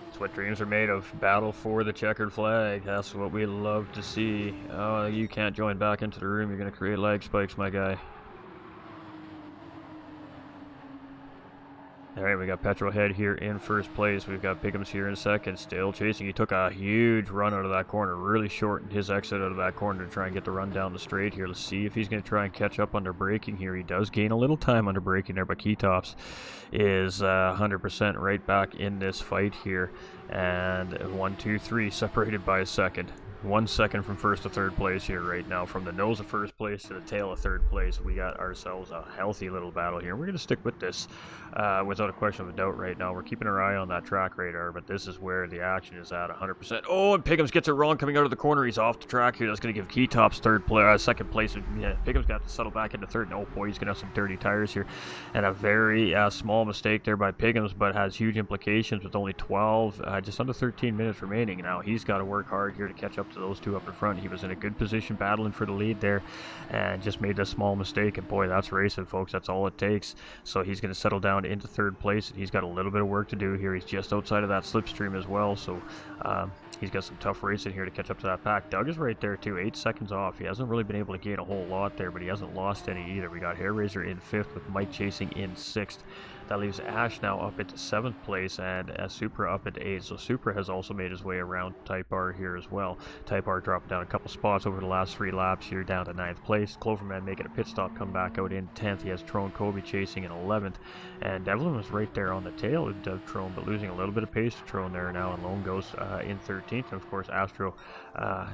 It's what dreams are made of. Battle for the checkered flag. That's what we love to see. Oh, you can't join back into the room. You're going to create lag spikes, my guy. Alright, we got Petrolhead here in 1st place. We've got Pigham's here in 2nd, still chasing. He took a huge run out of that corner, really shortened his exit out of that corner to try and get the run down the straight here. Let's see if he's going to try and catch up under braking here. He does gain a little time under braking there, but Keytops is 100% right back in this fight here. And 1, 2, 3 separated by a second. 1 second from 1st to 3rd place here right now. From the nose of 1st place to the tail of 3rd place, we got ourselves a healthy little battle here. We're going to stick with this without a question of a doubt right now. We're keeping our eye on that track radar, but this is where the action is at 100%. Oh, and Pigham's gets it wrong coming out of the corner. He's off the track here. That's going to give Keytops 2nd place. Yeah, Pigham's got to settle back into 3rd. And oh boy, he's going to have some dirty tires here. And a very small mistake there by Pigham's, but has huge implications with only 12, just under 13 minutes remaining. Now he's got to work hard here to catch up to those two up in front. He was in a good position battling for the lead there and just made a small mistake, and boy, that's racing, folks. That's all it takes. So he's going to settle down into 3rd place, and he's got a little bit of work to do here. He's just outside of that slipstream as well, so he's got some tough racing here to catch up to that pack. Doug is right there too, 8 seconds off. He hasn't really been able to gain a whole lot there, but he hasn't lost any either. We got Hair Razor in 5th with Mike chasing in 6th. That leaves Ash now up into 7th place and Supra up into 8th. So Supra has also made his way around Type R here as well. Type R dropping down a couple spots over the last 3 laps here, down to 9th place. Cloverman making a pit stop, come back out in 10th. He has Trone Kobe chasing in 11th. And Devlin was right there on the tail of Trone, but losing a little bit of pace to Trone there now. And Lone Ghost in 13th. And of course, Astro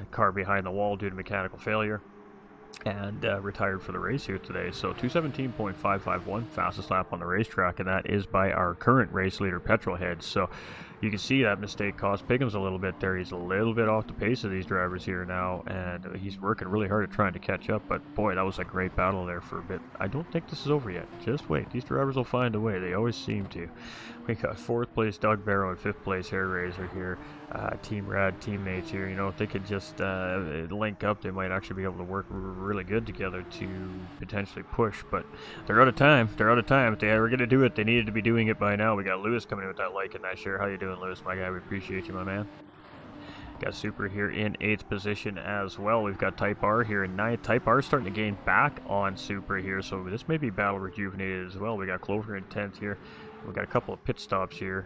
car behind the wall due to mechanical failure, and retired for the race here today. So 217.551, fastest lap on the racetrack, and that is by our current race leader, Petrolhead. So you can see that mistake cost Pigham's a little bit there. He's a little bit off the pace of these drivers here now, and he's working really hard at trying to catch up, but boy, that was a great battle there for a bit. I don't think this is over yet. Just wait. These drivers will find a way. They always seem to. We got 4th place Doug Barrow and 5th place Hair Razor here. Team Rad teammates here. You know, if they could just link up, they might actually be able to work really good together to potentially push, but they're out of time. They're out of time. If they were going to do it, they needed to be doing it by now. We got Lewis coming in with that like and that share. How you doing, Lewis, my guy? We appreciate you, my man. Got Super here in 8th position as well. We've got Type R here in 9th. Type R starting to gain back on Super here, so this may be battle rejuvenated as well. We got Clover in 10th here. We've got a couple of pit stops here.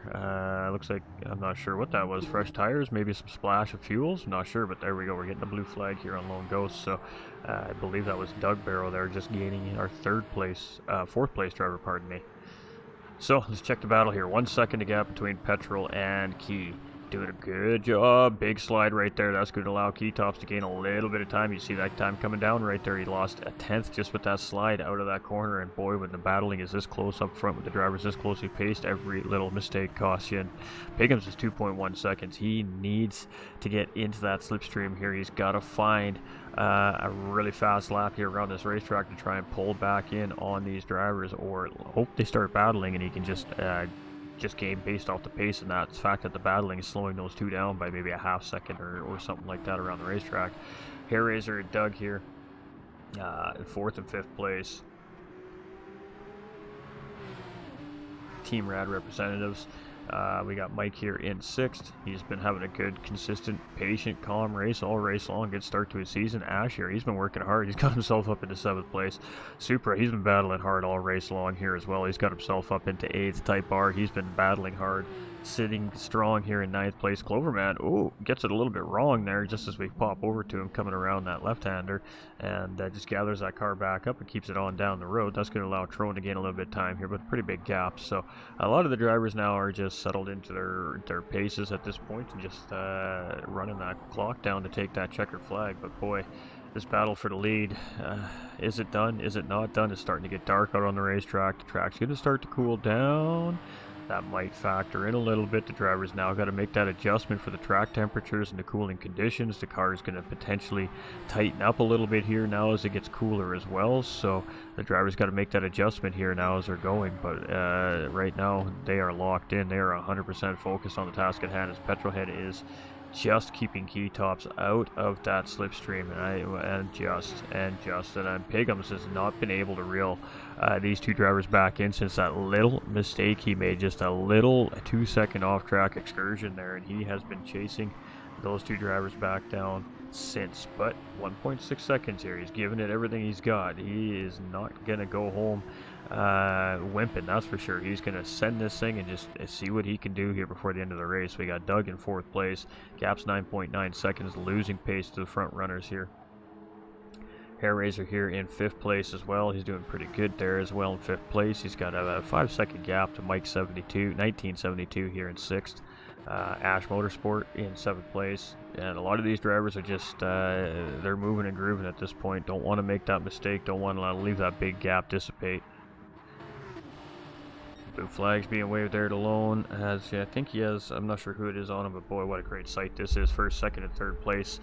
Looks like, I'm not sure what that was. Fresh tires, maybe some splash of fuels. Not sure, but there we go. We're getting the blue flag here on Lone Ghost. So I believe that was Doug Barrow there, just gaining our 4th place driver, pardon me. So let's check the battle here. 1 second to gap between Petrol and Key. Doing a good job. Big slide right there. That's going to allow Keytops to gain a little bit of time. You see that time coming down right there. He lost a tenth just with that slide out of that corner. And boy, when the battling is this close up front with the drivers this closely paced, every little mistake costs you. And Piggums is 2.1 seconds. He needs to get into that slipstream here. He's got to find a really fast lap here around this racetrack to try and pull back in on these drivers, or hope they start battling and he can just game based off the pace and that fact that the battling is slowing those two down by maybe a half second or something like that around the racetrack. Hair Razor and Doug here in 4th and 5th place. Team Rad representatives. We got Mike here in 6th. He's been having a good, consistent, patient, calm race all race long. Good start to his season. Ash here, he's been working hard. He's got himself up into 7th place. Supra, he's been battling hard all race long here as well. He's got himself up into 8th. Type R, he's been battling hard. Sitting strong here in 9th place. Cloverman, oh, gets it a little bit wrong there just as we pop over to him coming around that left-hander, and just gathers that car back up and keeps it on down the road. That's going to allow Trone to gain a little bit of time here, but pretty big gap. So a lot of the drivers now are just settled into their paces at this point and just running that clock down to take that checkered flag. But boy, this battle for the lead, is it done? Is it not done? It's starting to get dark out on the racetrack. The track's going to start to cool down. That might factor in a little bit. The driver's now got to make that adjustment for the track temperatures and the cooling conditions. The car is going to potentially tighten up a little bit here now as it gets cooler as well. So the driver's got to make that adjustment here now as they're going. But right now they are locked in. They are 100% focused on the task at hand as Petrolhead is just keeping Keytops out of that slipstream, and Piggums has not been able to reel these two drivers back in since that little mistake he made, just a little 2-second off-track excursion there, and he has been chasing those two drivers back down since. But 1.6 seconds here, he's giving it everything he's got. He is not gonna go home wimping, that's for sure. He's gonna send this thing and just see what he can do here before the end of the race. We got Doug in 4th place, gap's 9.9 seconds, losing pace to the front runners here. Hair Razor here in 5th place as well. He's doing pretty good there as well in 5th place. He's got a 5-second gap to Mike 1972 here in 6th. Ash Motorsport in 7th place, and a lot of these drivers are just they're moving and grooving at this point. Don't want to make that mistake, don't want to leave that big gap dissipate. Blue flags being waved there to Lone, as I think he has, I'm not sure who it is on him, but boy, what a great sight this is. 1st, 2nd, and 3rd place.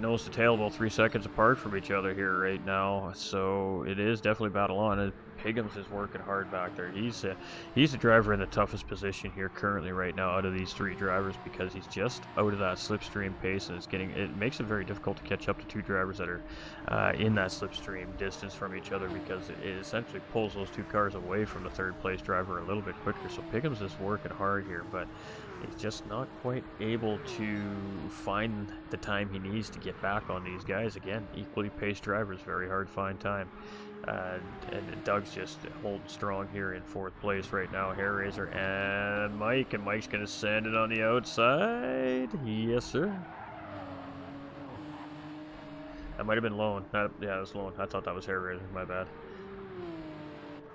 Nose to tail about 3 seconds apart from each other here right now, so it is definitely battle on. And Piggums is working hard back there. He's the driver in the toughest position here currently right now out of these 3 drivers, because he's just out of that slipstream pace, and it makes it very difficult to catch up to 2 drivers that are in that slipstream distance from each other, because it essentially pulls those 2 cars away from the 3rd place driver a little bit quicker. So Piggums is working hard here, but he's just not quite able to find the time he needs to get back on these guys. Again, equally paced drivers, very hard to find time. And Doug's just holding strong here in 4th place right now. Hair Razor and Mike's gonna send it on the outside. Yes, sir. That might have been Lone. Yeah, it was Lone. I thought that was Hair Razor. My bad.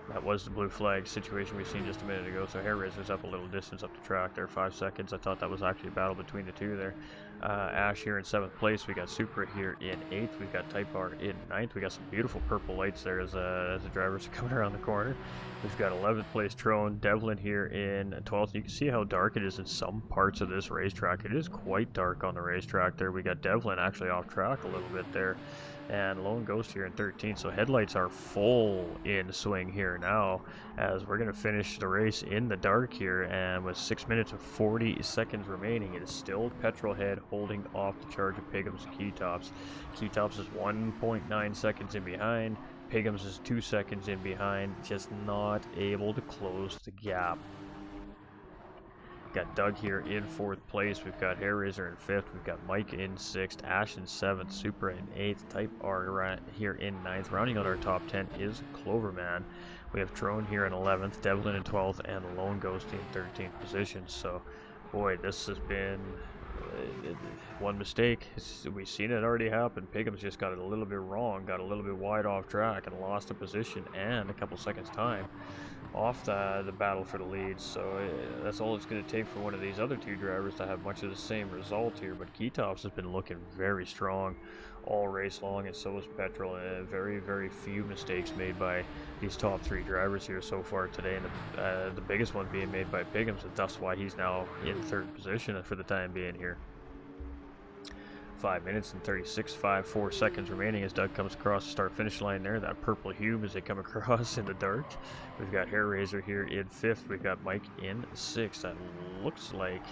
That was the blue flag situation we've seen just a minute ago. So Hair Razor's up a little distance up the track there, 5 seconds. I thought that was actually a battle between the 2 there. Ash here in 7th place. We got Supra here in 8th. We've got Type R in 9th. We got some beautiful purple lights there as the drivers are coming around the corner. We've got 11th place Trone, Devlin here in 12th. You can see how dark it is in some parts of this racetrack. It is quite dark on the racetrack there. We got Devlin actually off track a little bit there. And Lone Ghost here in 13th. So headlights are full in swing here now, as we're going to finish the race in the dark here, and with 6 minutes and 40 seconds remaining, it is still Petrolhead holding off the charge of Piggums and Keytops. Keytops is 1.9 seconds in behind. Piggums is 2 seconds in behind, just not able to close the gap. Got Doug here in 4th place. We've got Hair Razor in 5th. We've got Mike in 6th. Ash in 7th. Supra in 8th. Type R here in 9th. Rounding out our top 10 is Cloverman. We have Trone here in 11th. Devlin in 12th. And Lone Ghost in 13th position. So, boy, this has been one mistake. We've seen it already happen. Piggums just got it a little bit wrong. Got a little bit wide off track and lost a position and a couple seconds time. off the battle for the lead. So that's all it's going to take for one of these other two drivers to have much of the same result here. But Keytops has been looking very strong all race long, and so is Petrol. Very, very few mistakes made by these top three drivers here so far today, and the biggest one being made by Piggums, and that's why he's now in third position for the time being here. 5 minutes and 4 seconds remaining as Doug comes across the start-finish line there. That purple hue as they come across in the dark. We've got Hair Razor here in 5th. We've got Mike in 6th. That looks like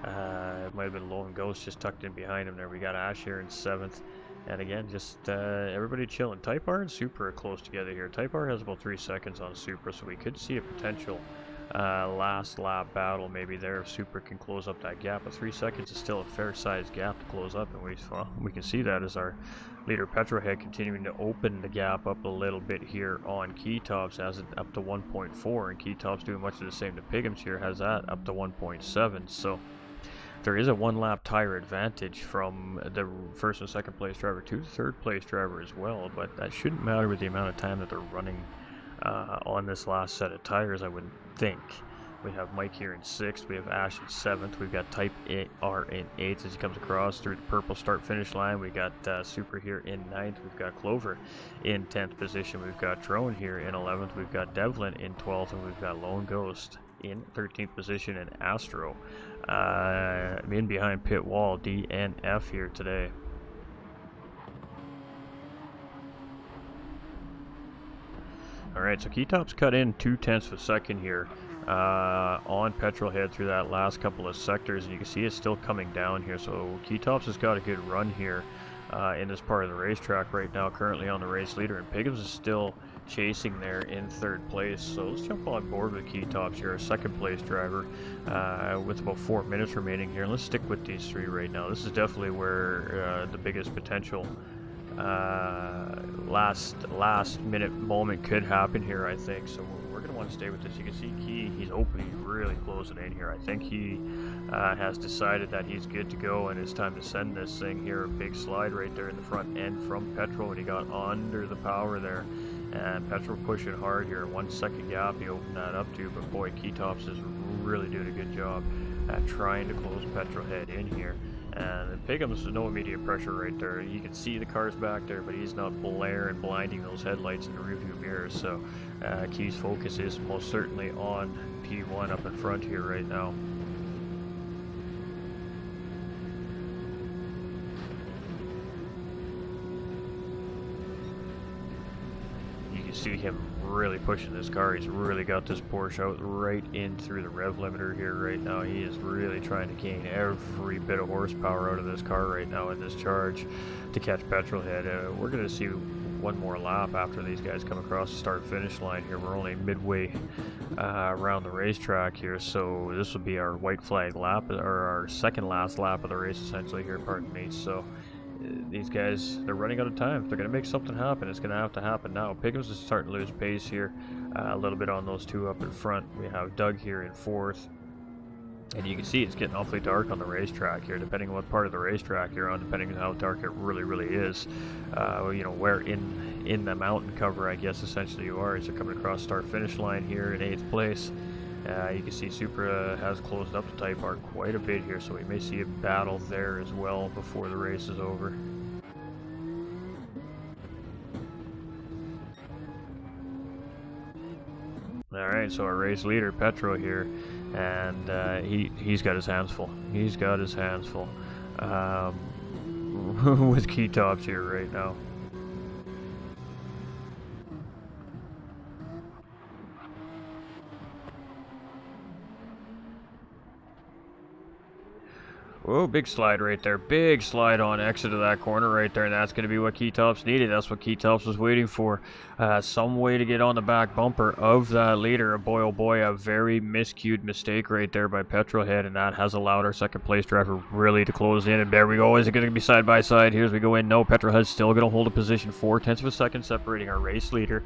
it might have been Lone Ghost just tucked in behind him there. We got Ash here in 7th. And again, just everybody chilling. Type R and Supra are close together here. Type R has about 3 seconds on Supra, so we could see a potential last lap battle maybe there if Supra can close up that gap, but 3 seconds is still a fair sized gap to close up, and we can see that as our leader Petrohead continuing to open the gap up a little bit here on Keytops, has it up to 1.4, and Keytops doing much of the same to Piggums here, has that up to 1.7. So there is a 1 lap tire advantage from the first and second place driver to the third place driver as well, but that shouldn't matter with the amount of time that they're running on this last set of tires, I wouldn't think. We have Mike here in 6th, we have Ash in 7th, we've got Type R in 8th as he comes across through the purple start-finish line. We got Super here in 9th, we've got Clover in 10th position, we've got Drone here in 11th, we've got Devlin in 12th, and we've got Lone Ghost in 13th position, and Astro in behind pit wall, D and F here today. Alright, so Keytops cut in 0.2 of a second here on Petrolhead through that last couple of sectors, and you can see it's still coming down here. So Keytops has got a good run here in this part of the racetrack right now, currently on the race leader, and Piggums is still chasing there in third place. So let's jump on board with Keytops here, our second place driver, with about 4 minutes remaining here. And let's stick with these three right now. This is definitely where the biggest potential last minute moment could happen here, I think. So we're going to want to stay with this. You can see Key, he's open, he's really closing in here. I think he has decided that he's good to go, and it's time to send this thing here. A big slide right there in the front end from Petrol, and he got under the power there, and Petrol pushing hard here. 1 second gap he opened that up to, but boy, Keytops is really doing a good job at trying to close Petrolhead in here. And Piggums is no immediate pressure right there. You can see the cars back there, but he's not blinding those headlights in the rearview mirrors. So Key's focus is most certainly on P1 up in front here right now. You can see him really pushing this car. He's really got this Porsche out right in through the rev limiter here right now. He is really trying to gain every bit of horsepower out of this car right now in this charge to catch Petrolhead. We're going to see one more lap after these guys come across the start-finish line here. We're only midway around the racetrack here, so this will be our white flag lap, or our second last lap of the race essentially here, pardon me. So these guys, they're running out of time. If they're going to make something happen, it's going to have to happen now. Piggums is starting to lose pace here a little bit on those two up in front. We have Doug here in 4th. And you can see it's getting awfully dark on the racetrack here, depending on what part of the racetrack you're on, depending on how dark it really is. You know, where in the mountain cover, I guess, essentially you are, as you're coming across start-finish line here in 8th place. You can see Supra has closed up the Type R quite a bit here, so we may see a battle there as well before the race is over. Alright, so our race leader, Petro here, and he's got his hands full. He's got his hands full with Keytops here right now. Whoa, big slide right there. Big slide on exit of that corner right there, and that's going to be what Keytops needed. That's what Keytops was waiting for. Some way to get on the back bumper of that leader. Boy, oh boy, a very miscued mistake right there by Petrolhead, and that has allowed our second place driver really to close in. And there we go. Is it going to be side by side? Here as we go in. No, Petrolhead's still going to hold a position. 0.4 of a second separating our race leader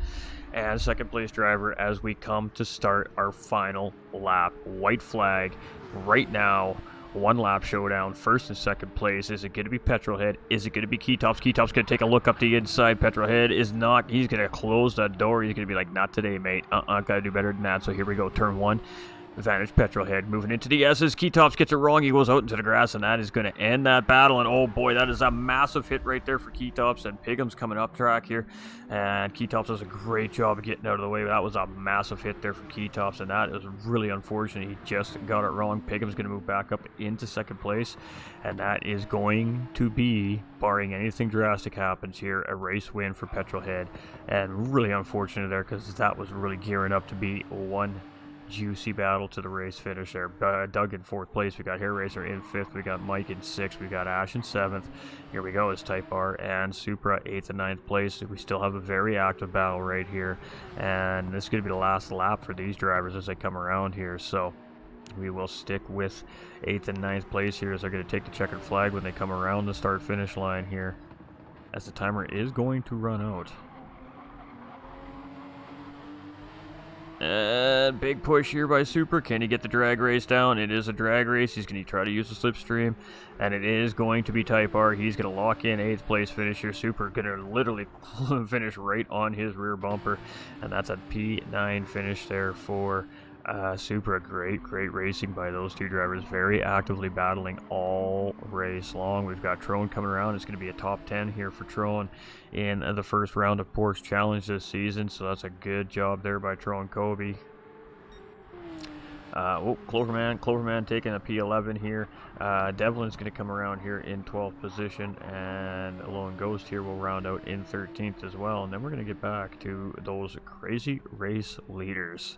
and second place driver as we come to start our final lap. White flag right now one lap showdown, first and second place. Is it going to be Petrolhead? Is it going to be Keytops? Keytops going to take a look up the inside. Petrolhead is not. He's going to close that door. He's going to be like, not today, mate. Got to do better than that. So here we go, turn one. Advantage Petrolhead moving into the S's. Keytops gets it wrong. He goes out into the grass, and that is going to end that battle. And oh boy, that is a massive hit right there for Keytops. And Pigham's coming up track here. And Keytops does a great job of getting out of the way. That was a massive hit there for Keytops, and that is really unfortunate. He just got it wrong. Pigham's going to move back up into second place. And that is going to be, barring anything drastic happens here, a race win for Petrolhead. And really unfortunate there, because that was really gearing up to be one juicy battle to the race finish there. Doug in fourth place. We got Hair Racer in fifth. We got Mike in sixth. We got Ash in seventh. Here we go. It's Type R and Supra eighth and ninth place. We still have a very active battle right here, and this is going to be the last lap for these drivers as they come around here. So we will stick with eighth and ninth place here as they're going to take the checkered flag when they come around the start finish line here, as the timer is going to run out. Big push here by Super. Can he get the drag race down? It is a drag race. He's going to try to use the slipstream, and it is going to be Type R. He's going to lock in 8th place finish here. Super going to literally finish right on his rear bumper, and that's a P9 finish there for Super. Great racing by those two drivers. Very actively battling all race long. We've got Trone coming around. It's going to be a top 10 here for Trone in the first round of Porsche Challenge this season, so that's a good job there by Trone Kobe. Cloverman taking a P11 here. Devlin's going to come around here in 12th position, and Lone Ghost here will round out in 13th as well. And then we're going to get back to those crazy race leaders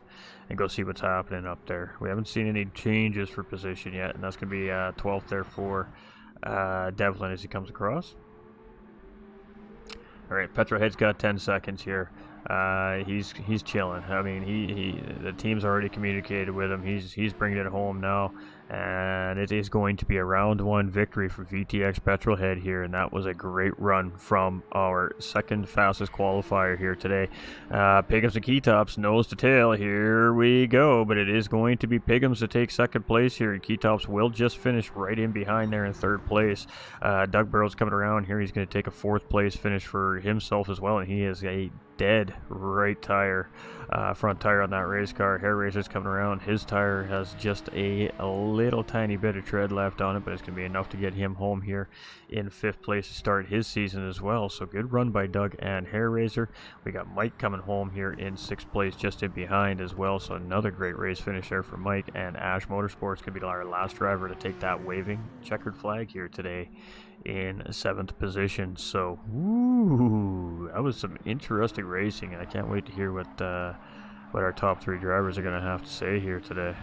and go see what's happening up there. We haven't seen any changes for position yet, and that's going to be 12th there for Devlin as he comes across. All right, Petrolhead's got 10 seconds here. He's chilling. I mean, the team's already communicated with him. He's bringing it home now, and it is going to be a round one victory for VTX Petrolhead here, and that was a great run from our second fastest qualifier here today. Piggums and Keytops, nose to tail. Here we go, but it is going to be Piggums to take second place here, and Keytops will just finish right in behind there in third place. Doug Burrow's coming around here. He's going to take a fourth place finish for himself as well, and he is a dead right tire, front tire on that race car. Hair Racer's coming around. His tire has just a little tiny bit of tread left on it, but it's going to be enough to get him home here in fifth place to start his season as well. So good run by Doug and Hair Racer. We got Mike coming home here in sixth place, just in behind as well. So another great race finish there for Mike, and Ash Motorsports could be our last driver to take that waving checkered flag here today in 7th position. So ooh, that was some interesting racing, and I can't wait to hear what our top three drivers are going to have to say here today.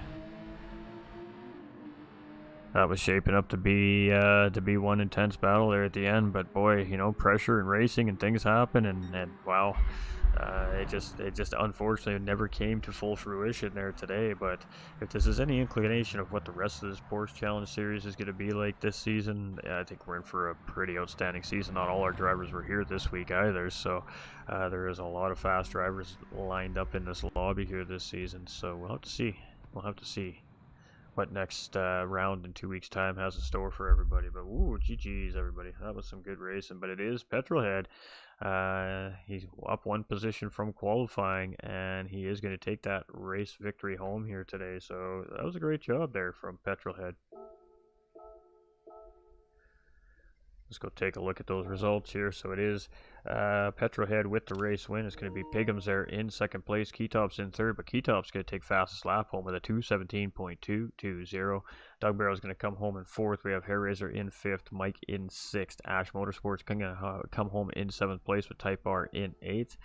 That was shaping up to be one intense battle there at the end, but boy, you know, pressure and racing and things happen, and wow, it just unfortunately never came to full fruition there today. But if this is any inclination of what the rest of this Porsche Challenge Series is going to be like this season, I think we're in for a pretty outstanding season. Not all our drivers were here this week either, so there is a lot of fast drivers lined up in this lobby here this season. So we'll have to see. We'll have to see what next round in 2 weeks' time has in store for everybody. But ooh, GG's everybody. That was some good racing. But it is Petrolhead. He's up one position from qualifying, and he is going to take that race victory home here today. So that was a great job there from Petrolhead. Let's go take a look at those results here. So it is Petrolhead with the race win. It's going to be Piggums there in second place. Keytops in third, but Keytops going to take fastest lap home with a 2:17.220. Doug Barrow is going to come home in fourth. We have Hair Razor in fifth, Mike in sixth. Ash Motorsports going to come home in seventh place with Type R in eighth.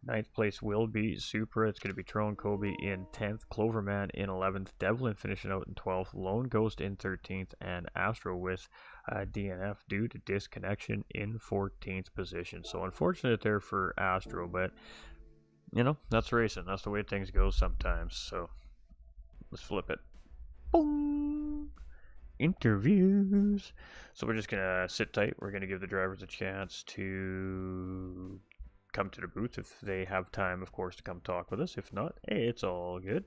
Ninth place will be Supra. It's going to be Trone Kobe in 10th, Cloverman in 11th, Devlin finishing out in 12th, Lone Ghost in 13th, and Astro with DNF due to disconnection in 14th position. So unfortunate there for Astro, but you know, that's racing. That's the way things go sometimes. So let's flip it. Boom! Interviews. So we're just going to sit tight. We're going to give the drivers a chance to come to the booth if they have time, of course, to come talk with us. If not, hey, it's all good.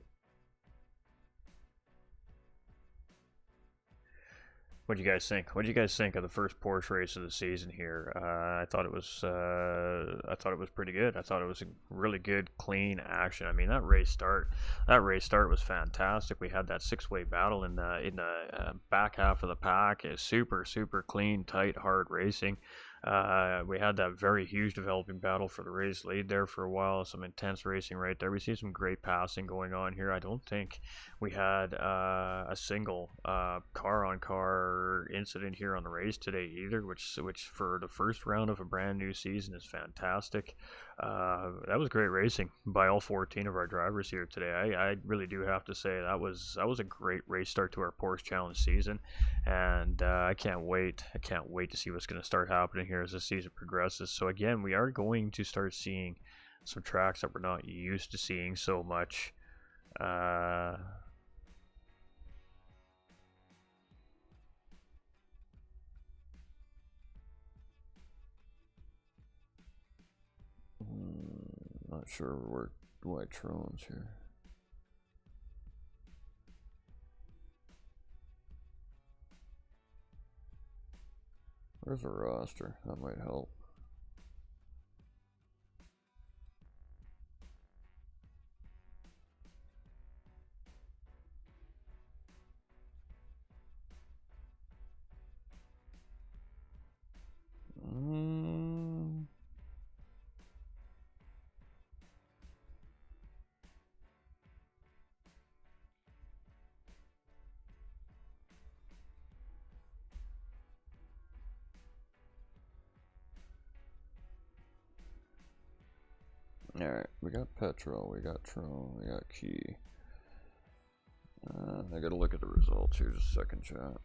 What do you guys think? What do you guys think of the first Porsche race of the season here? I thought it was pretty good. I thought it was a really good, clean action. I mean, that race start was fantastic. We had that six-way battle in the back half of the pack. It's super clean, tight, hard racing. We had that very huge developing battle for the race lead there for a while. Some intense racing right there. We see some great passing going on here. I don't think we had a single car-on-car incident here on the race today either, which for the first round of a brand new season is fantastic. That was great racing by all 14 of our drivers here today. I really do have to say that was a great race start to our Porsche Challenge season, and I can't wait. I can't wait to see what's going to start happening here as the season progresses. So again, we are going to start seeing some tracks that we're not used to seeing so much. Not sure where Dwight Trone's here. Where's the roster? That might help. Alright, we got Petro, we got Trone, we got Key. I gotta look at the results here just a second, chat.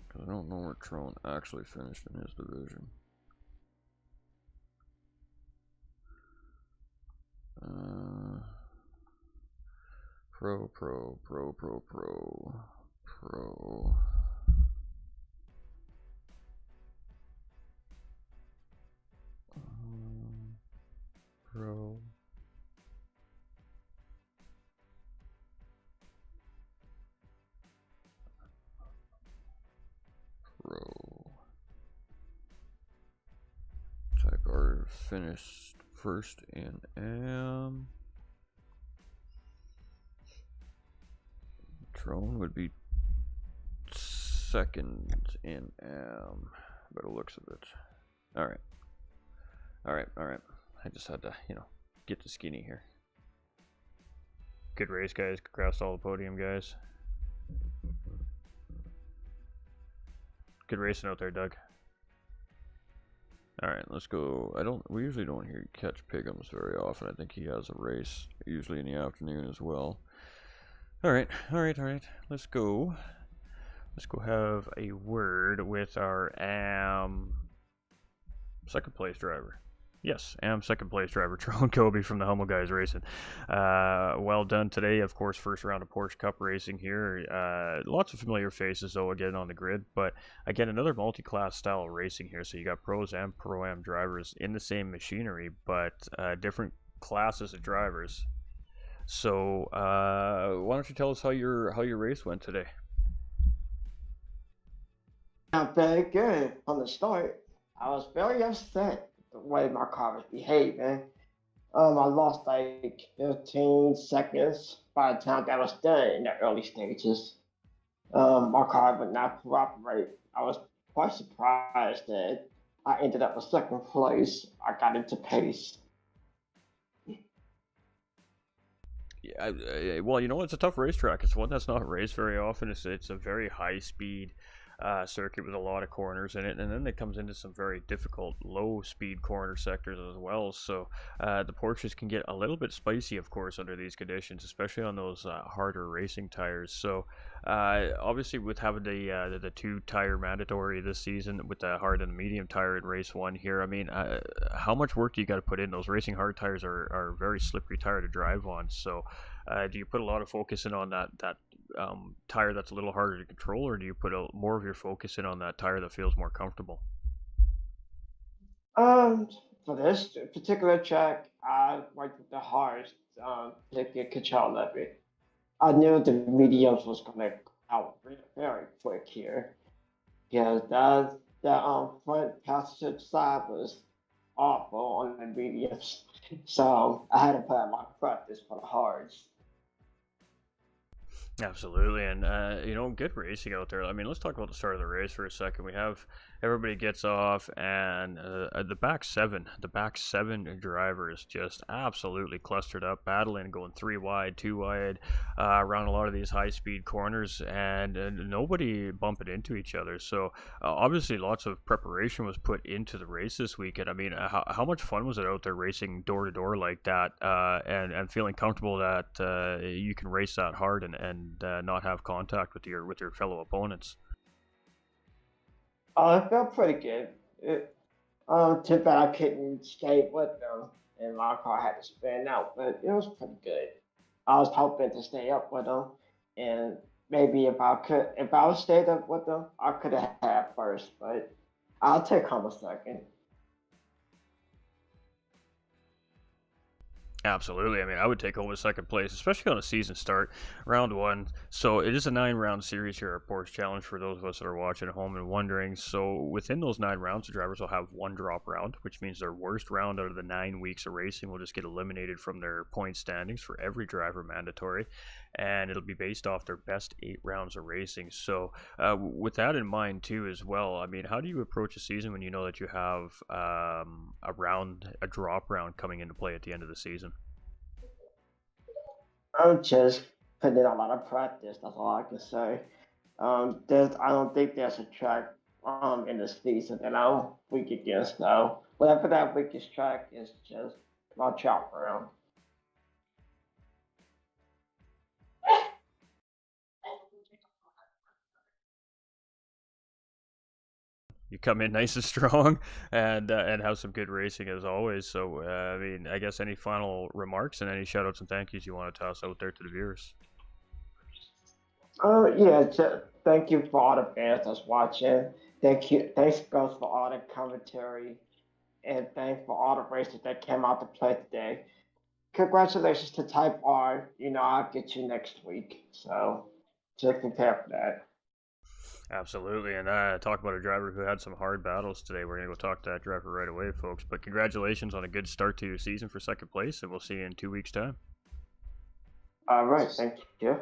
Because I don't know where Trone actually finished in his division. Pro. Type R finished first in AM. Trone would be second in AM by the looks of it. Alright. I just had to, get the skinny here. Good race, guys. Congrats to all the podium guys. Good racing out there, Doug. Alright, let's go. We usually don't catch Pigums very often. I think he has a race, usually in the afternoon as well. Alright. Let's go have a word with our second place driver. Yes, second place driver, Trone Kobe from the Hummel Guys Racing. Well done today. Of course, first round of Porsche Cup racing here. Lots of familiar faces, though, again, on the grid. But, again, another multi-class style of racing here. So you got pros and pro-am drivers in the same machinery, but different classes of drivers. So, why don't you tell us how your race went today? Not very good from the start. I was very upset the way my car was behaving. I lost like 15 seconds by the time that was done in the early stages. My car would not cooperate. I was quite surprised that I ended up in second place. I got into pace. Yeah, well, it's a tough racetrack. It's one that's not raced very often. It's a very high speed circuit with a lot of corners in it, and then it comes into some very difficult low speed corner sectors as well. So the Porsches can get a little bit spicy, of course, under these conditions, especially on those harder racing tires. So obviously, with having the two tire mandatory this season with the hard and the medium tire in race one here, I mean, how much work do you got to put in? Those racing hard tires are very slippery tire to drive on. So do you put a lot of focus in on that tire that's a little harder to control, or do you put more of your focus in on that tire that feels more comfortable? For this particular track, I worked with the hardest to get control of it. I knew the mediums was gonna out very quick here because that front passenger side was awful on the mediums, so I had to put in my practice for the hards. Absolutely, and good racing out there. I mean, let's talk about the start of the race for a second. We have everybody gets off, and the back seven drivers just absolutely clustered up, battling, going three wide, two wide, around a lot of these high speed corners, and nobody bumping into each other. So obviously, lots of preparation was put into the race this weekend. I mean, how much fun was it out there racing door to door like that, and feeling comfortable that you can race that hard and not have contact with your fellow opponents. It felt pretty good. Too bad I couldn't stay with them, and my car had to spin out, but it was pretty good. I was hoping to stay up with them, and maybe if I would stayed up with them, I could have had first, but I'll take home a second. Absolutely. I mean, I would take home a second place, especially on a season start, round one. So it is a 9 round series here at Porsche Challenge for those of us that are watching at home and wondering. So within those 9 rounds, the drivers will have one drop round, which means their worst round out of the 9 weeks of racing will just get eliminated from their point standings for every driver mandatory. And it'll be based off their best 8 rounds of racing. So with that in mind too, as well, I mean, how do you approach a season when you know that you have a drop round coming into play at the end of the season? I'm just putting in a lot of practice. That's all I can say. I don't think there's a track in the season that I'm weak against. So whatever that weakest track is, just my chop around. You come in nice and strong and have some good racing as always. So, I mean, I guess any final remarks and any shout outs and thank yous you want to toss out there to the viewers? Yeah. Thank you for all the fans that's watching. Thanks guys for all the commentary, and thanks for all the races that came out to play today. Congratulations to Type R. I'll get you next week. So just prepare for that. Absolutely. And talk about a driver who had some hard battles today. We're going to go talk to that driver right away, folks. But congratulations on a good start to your season for second place, and we'll see you in 2 weeks' time. All right. Thank you.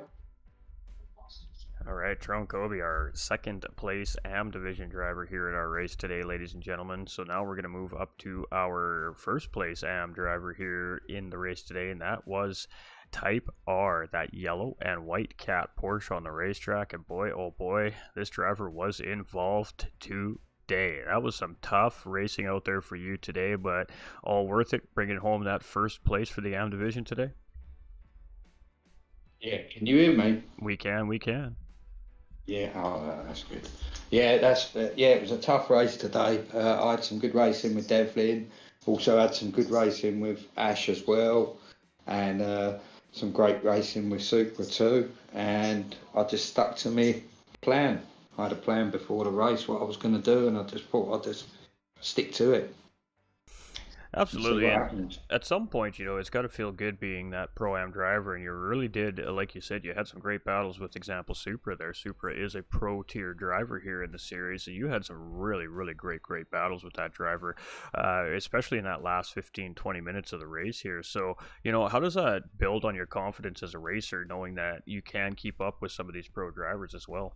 All right, Tyrone Kobe, our second place AM division driver here at our race today, ladies and gentlemen. So now we're going to move up to our first place AM driver here in the race today, and that was Type R, that yellow and white cat Porsche on the racetrack. And boy, oh boy, this driver was involved today. That was some tough racing out there for you today, but all worth it, bringing home that first place for the AM division today. Yeah, can you hear me? We can. Yeah, oh, that's good. Yeah, it was a tough race today. I had some good racing with Devlin. Also had some good racing with Ash as well, and some great racing with Supra too. And I just stuck to my plan. I had a plan before the race what I was going to do, and I just thought I'd just stick to it. Absolutely, and at some point, it's got to feel good being that Pro-Am driver, and you really did, like you said, you had some great battles with example Supra there. Supra is a pro-tier driver here in the series, and you had some really, really great battles with that driver, especially in that last 15-20 minutes of the race here. So, how does that build on your confidence as a racer, knowing that you can keep up with some of these pro drivers as well?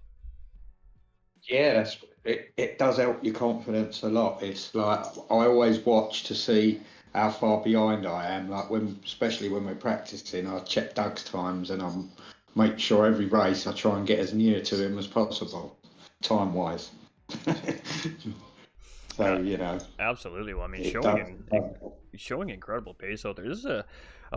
Yeah, it does help your confidence a lot. It's like I always watch to see how far behind I am. Like especially when we're practicing, I check Doug's times and I'm make sure every race I try and get as near to him as possible, time wise. So Absolutely. Well, I mean, showing incredible pace out there. This is a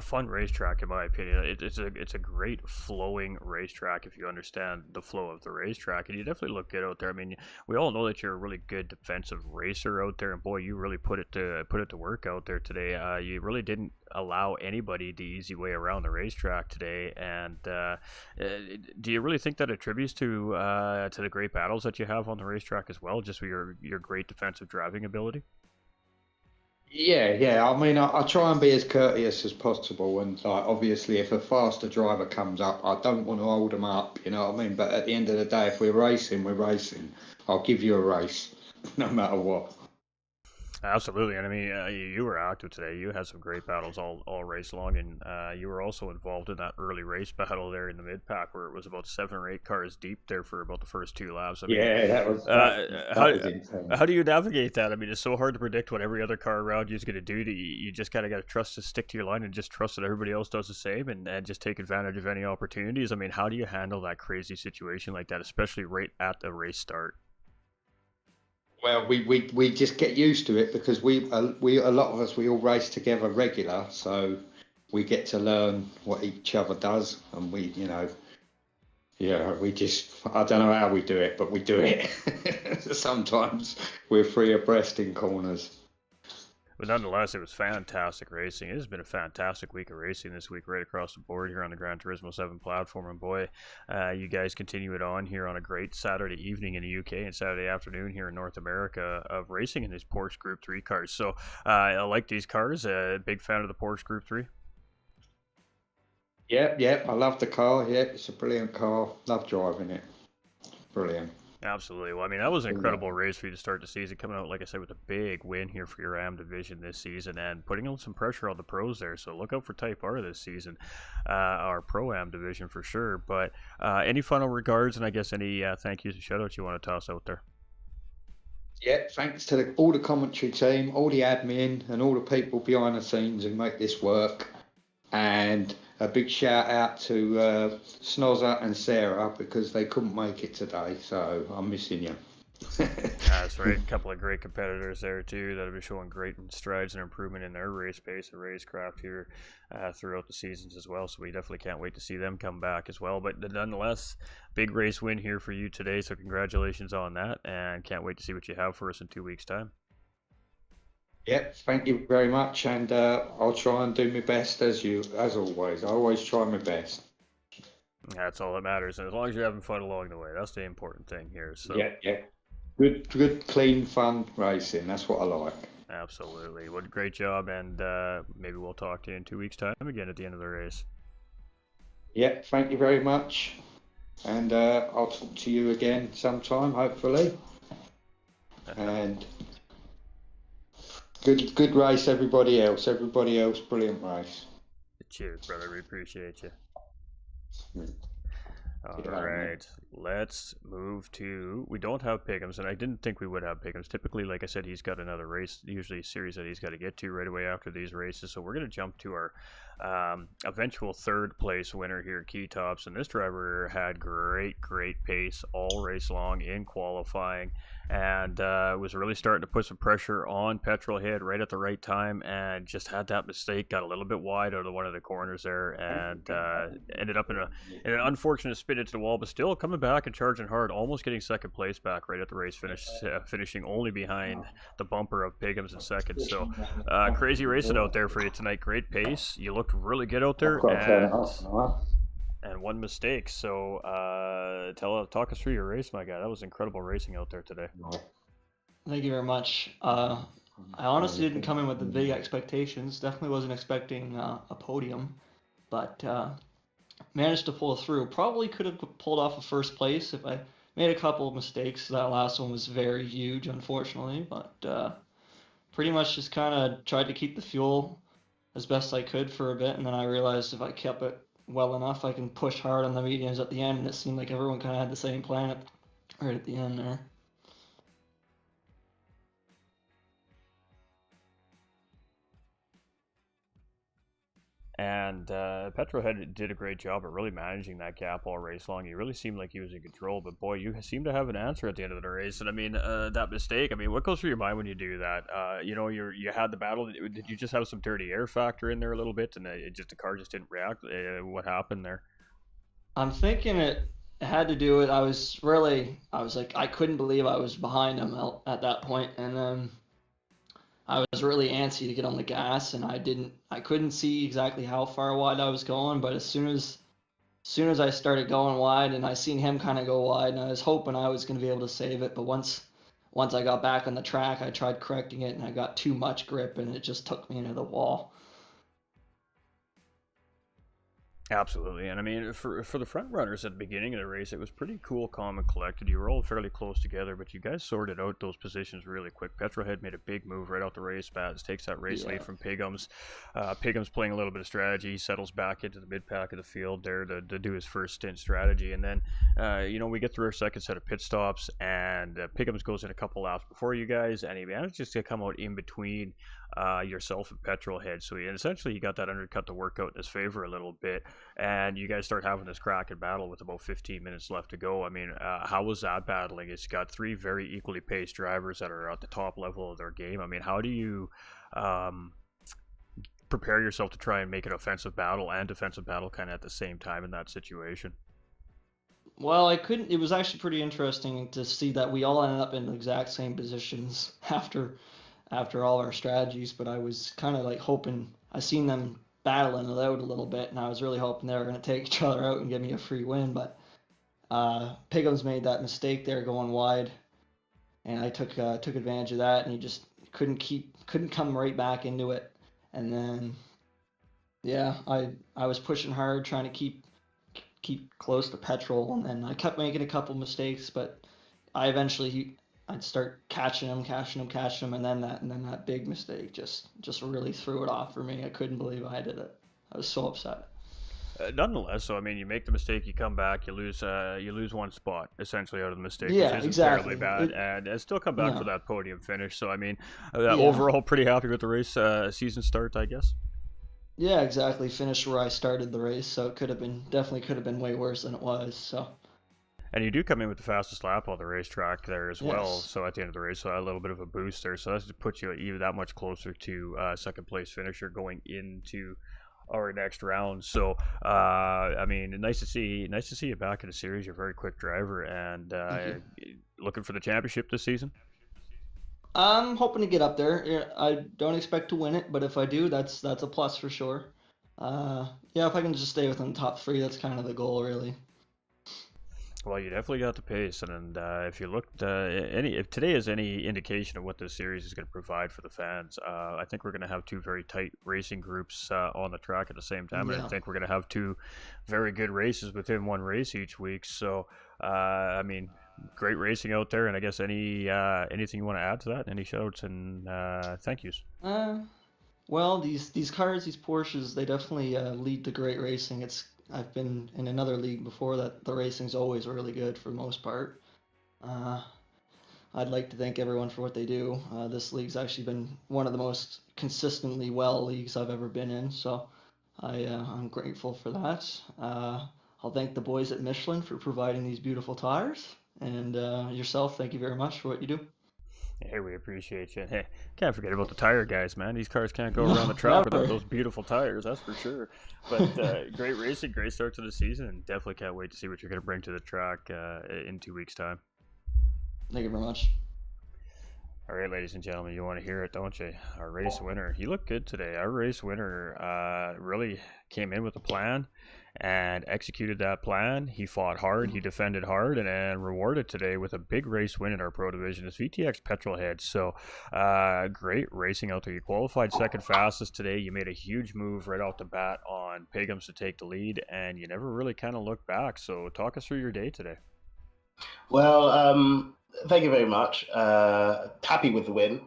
fun racetrack, in my opinion. It's a great flowing racetrack if you understand the flow of the racetrack, and you definitely look good out there. I mean, we all know that you're a really good defensive racer out there, and boy, you really put it to work out there today. You really didn't allow anybody the easy way around the racetrack today. And do you really think that attributes to the great battles that you have on the racetrack as well, just with your great defensive driving ability? Yeah. I mean, I try and be as courteous as possible, and like obviously, if a faster driver comes up, I don't want to hold them up. You know what I mean? But at the end of the day, if we're racing, we're racing. I'll give you a race, no matter what. Absolutely, and I mean, you were active today. You had some great battles all race long, and you were also involved in that early race battle there in the mid pack, where it was about 7 or 8 cars deep there for about the first 2 laps. I mean, Yeah, that was uh, that how was insane. how do you navigate that? I mean, it's so hard to predict what every other car around you is going to do. You just kind of got to trust to stick to your line and just trust that everybody else does the same, and just take advantage of any opportunities. I mean, how do you handle that crazy situation like that, especially right at the race start? Well, we just get used to it because we a lot of us we all race together regular, so we get to learn what each other does, and we yeah we just I don't know how we do it, but we do it. Sometimes we're three abreast in corners. But nonetheless, it was fantastic racing. It has been a fantastic week of racing this week, right across the board here on the Gran Turismo 7 platform. And boy, you guys continue it on here on a great Saturday evening in the UK and Saturday afternoon here in North America of racing in these Porsche Group 3 cars. So I like these cars. Big fan of the Porsche Group 3. Yep. I love the car. Yep, it's a brilliant car. Love driving it. Brilliant. Absolutely. Well, I mean, that was an incredible race for you to start the season, coming out, like I said, with a big win here for your AM division this season and putting on some pressure on the pros there. So look out for Type R this season, our Pro Am division for sure. But any final regards and I guess any thank yous and shout outs you want to toss out there? Yeah, thanks to all the commentary team, all the admin, and all the people behind the scenes who make this work. And a big shout out to Snozza and Sarah because they couldn't make it today. So I'm missing you. That's right. A couple of great competitors there too that have been showing great strides and improvement in their race pace and racecraft here throughout the seasons as well. So we definitely can't wait to see them come back as well. But nonetheless, big race win here for you today. So congratulations on that, and can't wait to see what you have for us in 2 weeks' time. Yep, thank you very much, and I'll try and do my best as always. I always try my best. That's all that matters, and as long as you're having fun along the way, that's the important thing here. So Yeah. Good, clean, fun racing. That's what I like. absolutely, well, great job, and maybe we'll talk to you in 2 weeks' time again at the end of the race. Yeah, thank you very much, and I'll talk to you again sometime, hopefully. And good race, everybody else. Everybody else, brilliant race. Cheers, brother. We appreciate you. Mm. All Yeah, right, let's move to. We don't have Pickums, and I didn't think we would have Pickums. Typically, like I said, he's got another race, usually a series that he's got to get to right away after these races. So we're going to jump to our eventual third place winner here, Key Tops. And this driver had great pace all race long in qualifying, and was really starting to put some pressure on Petrolhead right at the right time, and just had that mistake, got a little bit wide out of one of the corners there, and ended up in an unfortunate spin into the wall, but still coming back and charging hard, almost getting second place back right at the race finish, finishing only behind the bumper of Piggums in second. So crazy racing out there for you tonight. Great pace. You looked really good out there, and one mistake. So talk us through your race, my guy. That was incredible racing out there today. Thank you very much. I honestly didn't come in with the big expectations. Definitely wasn't expecting a podium, but managed to pull through. Probably could have pulled off a first place if I made a couple of mistakes. That last one was very huge, unfortunately, but pretty much just kind of tried to keep the fuel as best I could for a bit, and then I realized if I kept it well enough, I can push hard on the mediums at the end, and it seemed like everyone kind of had the same plan right at the end there. And Petrohead did a great job at really managing that gap all race long. He really seemed like he was in control, but boy, you seem to have an answer at the end of the race. And I mean, that mistake, I mean, what goes through your mind when you do that? You had the battle. Did you just have some dirty air factor in there a little bit, and the car just didn't react? What happened there? I'm thinking it had to do with I was like I couldn't believe I was behind him at that point, and then I was really antsy to get on the gas, and I couldn't see exactly how far wide I was going, but as soon as I started going wide, and I seen him kind of go wide, and I was hoping I was going to be able to save it, but once once I got back on the track, I tried correcting it and I got too much grip and it just took me into the wall. Absolutely, and I mean, for the front runners at the beginning of the race, it was pretty cool, calm, and collected. You were all fairly close together, but you guys sorted out those positions really quick. Petrolhead made a big move right out the race. Baz takes that race lead from Pigham's. Pigham's playing a little bit of strategy. He settles back into the mid pack of the field there to do his first stint strategy, and then we get through our second set of pit stops, and Pigham's goes in a couple laps before you guys, and he manages to come out in between yourself and Petrolhead. So he got that undercut to work out in his favor a little bit, and you guys start having this cracking battle with about 15 minutes left to go. I mean, how was that battling? It's got three very equally paced drivers that are at the top level of their game. I mean, how do you prepare yourself to try and make an offensive battle and defensive battle kind of at the same time in that situation? Well, it was actually pretty interesting to see that we all ended up in the exact same positions after all our strategies, but I was kind of like hoping, I seen them battling it out a little bit, and I was really hoping they were going to take each other out and give me a free win, but Pigham's made that mistake there going wide, and I took advantage of that, and he just couldn't come right back into it, and then I was pushing hard trying to keep close to Petrol, and then I kept making a couple mistakes, but I'd start catching him, and then that big mistake just really threw it off for me. I couldn't believe I did it. I was so upset. Nonetheless, so I mean, you make the mistake, you come back, you lose one spot essentially out of the mistake, Yeah, which isn't exactly. terribly bad, and still come back Yeah. for that podium finish. So I mean, overall, pretty happy with the race season start, I guess. Yeah, exactly. Finished where I started the race, so it definitely could have been way worse than it was. So. And you do come in with the fastest lap on the racetrack there as well. Yes. So at the end of the race, so a little bit of a boost there. So that puts you even that much closer to second place finisher going into our next round. So I mean, nice to see you back in the series. You're a very quick driver, and looking for the championship this season. I'm hoping to get up there. Yeah, I don't expect to win it, but if I do, that's a plus for sure. If I can just stay within the top 3, that's kind of the goal, really. Well, you definitely got the pace, and if you looked, if today is any indication of what this series is going to provide for the fans, I think we're going to have two very tight racing groups on the track at the same time, and I think we're going to have two very good races within one race each week. So, I mean, great racing out there, and I guess anything you want to add to that? Any shout-outs and thank yous? Well, these cars, these Porsches, they definitely lead to great racing. I've been in another league before that the racing's always really good for the most part. I'd like to thank everyone for what they do. This league's actually been one of the most consistently well leagues I've ever been in, so I'm grateful for that. I'll thank the boys at Michelin for providing these beautiful tires, and yourself, thank you very much for what you do. Hey, we appreciate you. Hey, can't forget about the tire guys, man. These cars can't go around the track without those beautiful tires, that's for sure. But great racing, great start to the season, and definitely can't wait to see what you're going to bring to the track in 2 weeks' time. Thank you very much. All right, ladies and gentlemen, you want to hear it, don't you? Our race winner. He looked good today. Our race winner really came in with a plan and executed that plan. He fought hard, he defended hard, and rewarded today with a big race win in our pro division. It's VTX Petrolhead. So great racing out there. You qualified second fastest today. You made a huge move right off the bat on Pigham's to take the lead, and you never really kind of looked back. So talk us through your day today. Well, thank you very much. Happy with the win.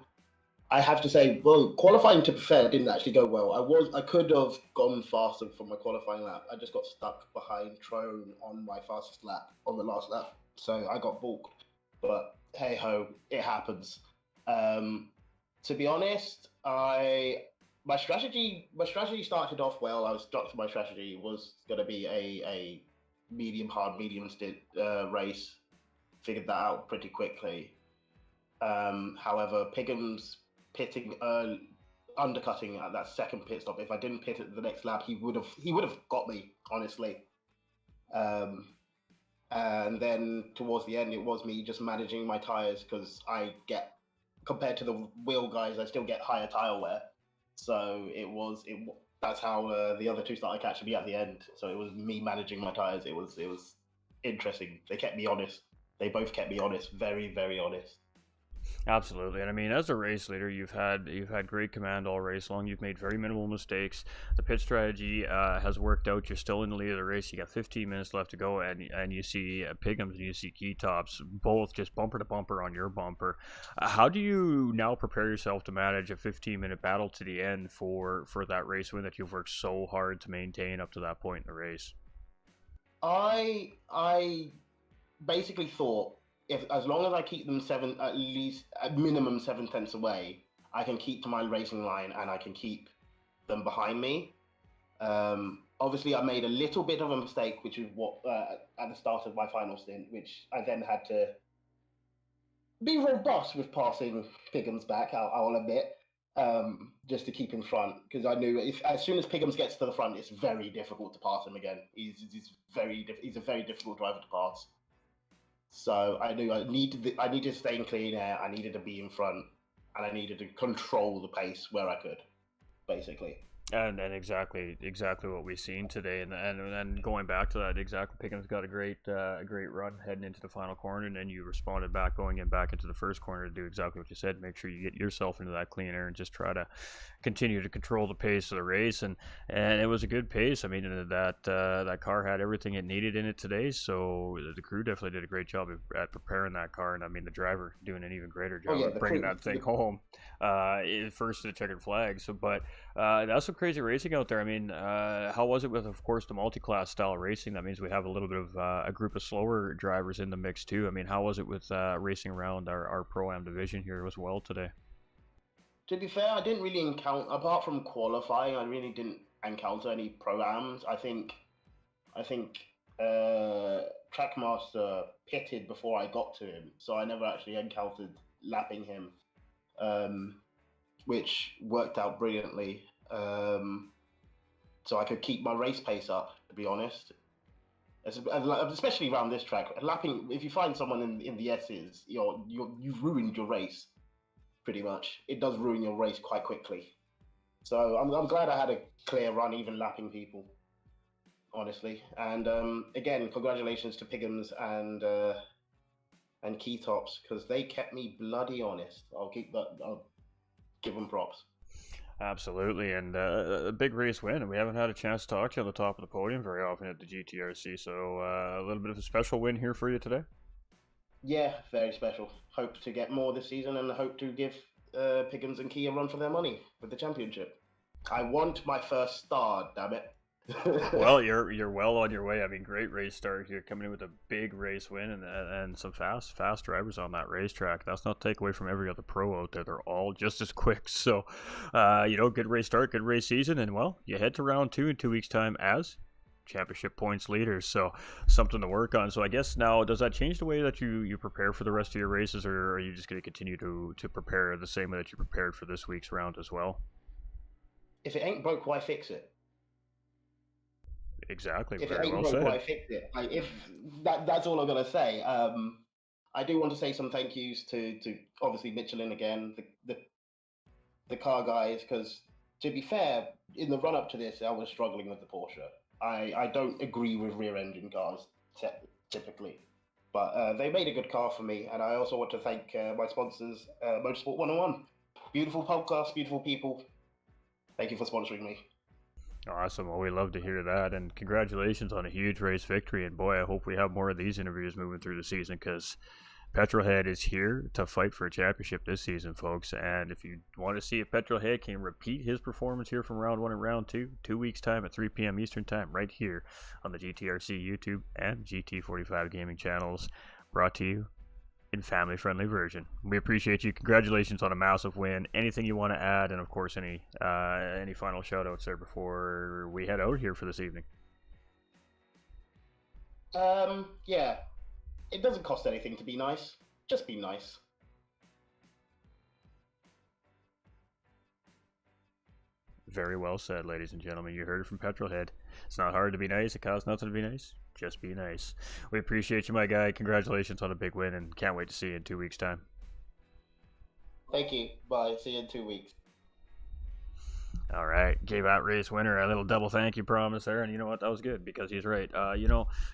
I have to say, well, qualifying, to be fair, didn't actually go well. I could have gone faster from my qualifying lap. I just got stuck behind Trone on my fastest lap, on the last lap. So I got balked. But hey ho, it happens. To be honest, my strategy started off well. I was stuck to my strategy. It was going to be a medium race. Figured that out pretty quickly. However, Pigham's pitting undercutting at that second pit stop. If I didn't pit at the next lap, he would have got me, honestly. And then towards the end, it was me just managing my tires, because compared to the wheel guys, I still get higher tire wear. So that's how the other two started catching me at the end. So it was me managing my tires. It was interesting. They kept me honest. They both kept me honest, very, very honest. Absolutely, and I mean, as a race leader, you've had great command all race long. You've made very minimal mistakes. The pit strategy has worked out. You're still in the lead of the race. You got 15 minutes left to go, and you see Pigums and you see Key Tops both just bumper to bumper on your bumper. How do you now prepare yourself to manage a 15-minute battle to the end for that race win that you've worked so hard to maintain up to that point in the race? I basically thought, if as long as I keep them at least at minimum 7 tenths away, I can keep to my racing line and I can keep them behind me. Obviously, I made a little bit of a mistake, which is what at the start of my final stint, which I then had to be robust with passing Piggums back. I'll admit, just to keep in front, because I knew if as soon as Piggums gets to the front, it's very difficult to pass him again. He's a very difficult driver to pass. So I knew I needed to stay in clean air. I needed to be in front, and I needed to control the pace where I could, basically. And exactly what we've seen today, and going back to that, exactly, Pickens got a great run heading into the final corner, and then you responded back going in back into the first corner to do exactly what you said. Make sure you get yourself into that clean air and just try to continue to control the pace of the race, and it was a good pace. I mean, that car had everything it needed in it today, so the crew definitely did a great job at preparing that car, and I mean the driver doing an even greater job of bringing that thing home first to the checkered flag. So, but that's some crazy racing out there. I mean, how was it with, of course, the multi-class style racing? That means we have a little bit of a group of slower drivers in the mix too. I mean, how was it with racing around our Pro-Am division here as well today? To be fair, I didn't really encounter, apart from qualifying, I really didn't encounter any Pro-Ams. I think Trackmaster pitted before I got to him, so I never actually encountered lapping him, which worked out brilliantly. So I could keep my race pace up, to be honest. Especially around this track, lapping. If you find someone in the S's, you've ruined your race. Pretty much, it does ruin your race quite quickly. So I'm glad I had a clear run, even lapping people. Honestly, and again, congratulations to Piggums and Key Tops, because they kept me bloody honest. I'll give them props. Absolutely, and a big race win, and we haven't had a chance to talk to you on the top of the podium very often at the GTRC, so a little bit of a special win here for you today. Yeah, very special. Hope to get more this season, and hope to give Piggins and Key a run for their money with the championship. I want my first star, damn it. Well, you're well on your way. I mean, great race start here, coming in with a big race win and some fast drivers on that racetrack. That's not to take away from every other pro out there. They're all just as quick. So, good race start, good race season, and well, you head to round 2 in 2 weeks' time as championship points leaders. So something to work on. So I guess now, does that change the way that you prepare for the rest of your races, or are you just going to continue to prepare the same way that you prepared for this week's round as well? If it ain't broke, why fix it? Exactly. If Very it ain't well broke, said. why fix it? That's all I'm gonna say. I do want to say some thank yous to obviously Michelin again, the car guys, because to be fair, in the run up to this, I was struggling with the Porsche. I don't agree with rear engine cars typically, but they made a good car for me, and I also want to thank my sponsors, Motorsport 101. Beautiful podcast, beautiful people. Thank you for sponsoring me. Awesome. Well, we love to hear that, and congratulations on a huge race victory. And boy, I hope we have more of these interviews moving through the season, because Petrolhead is here to fight for a championship this season, folks. And if you want to see if Petrolhead can repeat his performance here from round 1 and round 2, 2 weeks' time at 3 p.m. Eastern Time, right here on the GTRC YouTube and GT45 Gaming channels, brought to you in family-friendly version. We appreciate you. Congratulations on a massive win. Anything you want to add, and of course any final shout-outs there before we head out here for this evening? Yeah, it doesn't cost anything to be nice. Just be nice. Very well said, ladies and gentlemen. You heard it from Petrolhead. It's not hard to be nice. It costs nothing to be nice. Just be nice. We appreciate you, my guy. Congratulations on a big win, and can't wait to see you in 2 weeks' time. Thank you. Bye. See you in 2 weeks. All right, gave out race winner a little double thank you promise there, and you know what, that was good because he's right.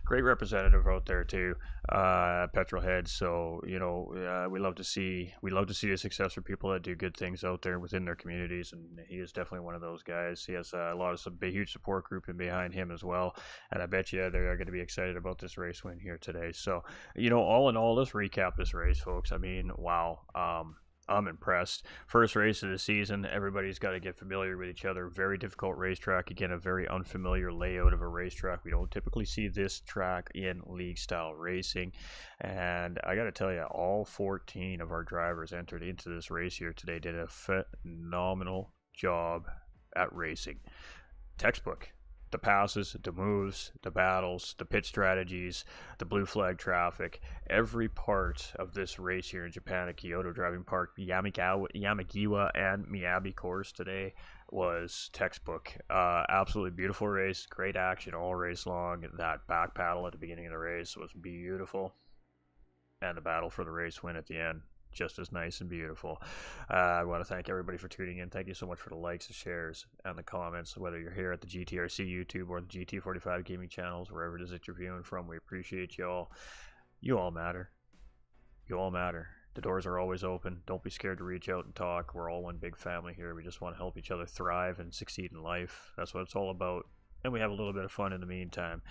Great representative out there too, Petrolhead. So we love to see the success for people that do good things out there within their communities, and he is definitely one of those guys. He has a lot of some big, huge support group in behind him as well, and I bet you they're going to be excited about this race win here today. So all in all, let's recap this race, folks. I mean, wow. I'm impressed. First race of the season. Everybody's got to get familiar with each other. Very difficult racetrack. Again, a very unfamiliar layout of a racetrack. We don't typically see this track in league style racing. And I got to tell you, all 14 of our drivers entered into this race here today did a phenomenal job at racing. Textbook. The passes, the moves, the battles, the pit strategies, the blue flag traffic, every part of this race here in Japan at Kyoto Driving Park, Yamagiwa and Miyabi course today was textbook. Absolutely beautiful race, great action all race long. That back paddle at the beginning of the race was beautiful, and the battle for the race win at the end, just as nice and beautiful. I want to thank everybody for tuning in. Thank you so much for the likes, the shares, and the comments, whether you're here at the GTRC YouTube or the GT45 gaming channels, wherever it is that you're viewing from. We appreciate you all. You all matter. You all matter. The doors are always open. Don't be scared to reach out and talk. We're all one big family here. We just want to help each other thrive and succeed in life. That's what it's all about. And we have a little bit of fun in the meantime,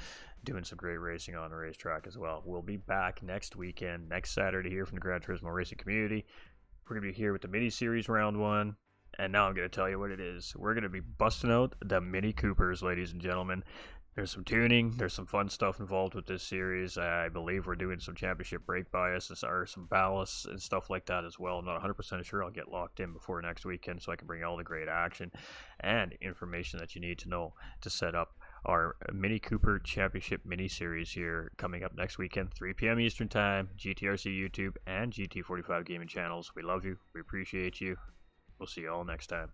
doing some great racing on the racetrack as well. We'll be back next weekend, next Saturday here from the Gran Turismo Racing community. We're going to be here with the Mini Series Round 1. And now I'm going to tell you what it is. We're going to be busting out the Mini Coopers, ladies and gentlemen. There's some tuning. There's some fun stuff involved with this series. I believe we're doing some championship brake bias or some ballasts and stuff like that as well. I'm not 100% sure. I'll get locked in before next weekend so I can bring all the great action and information that you need to know to set up our Mini Cooper Championship mini series here coming up next weekend, 3 p.m. Eastern Time, GTRC YouTube and GT45 gaming channels. We love you. We appreciate you. We'll see you all next time.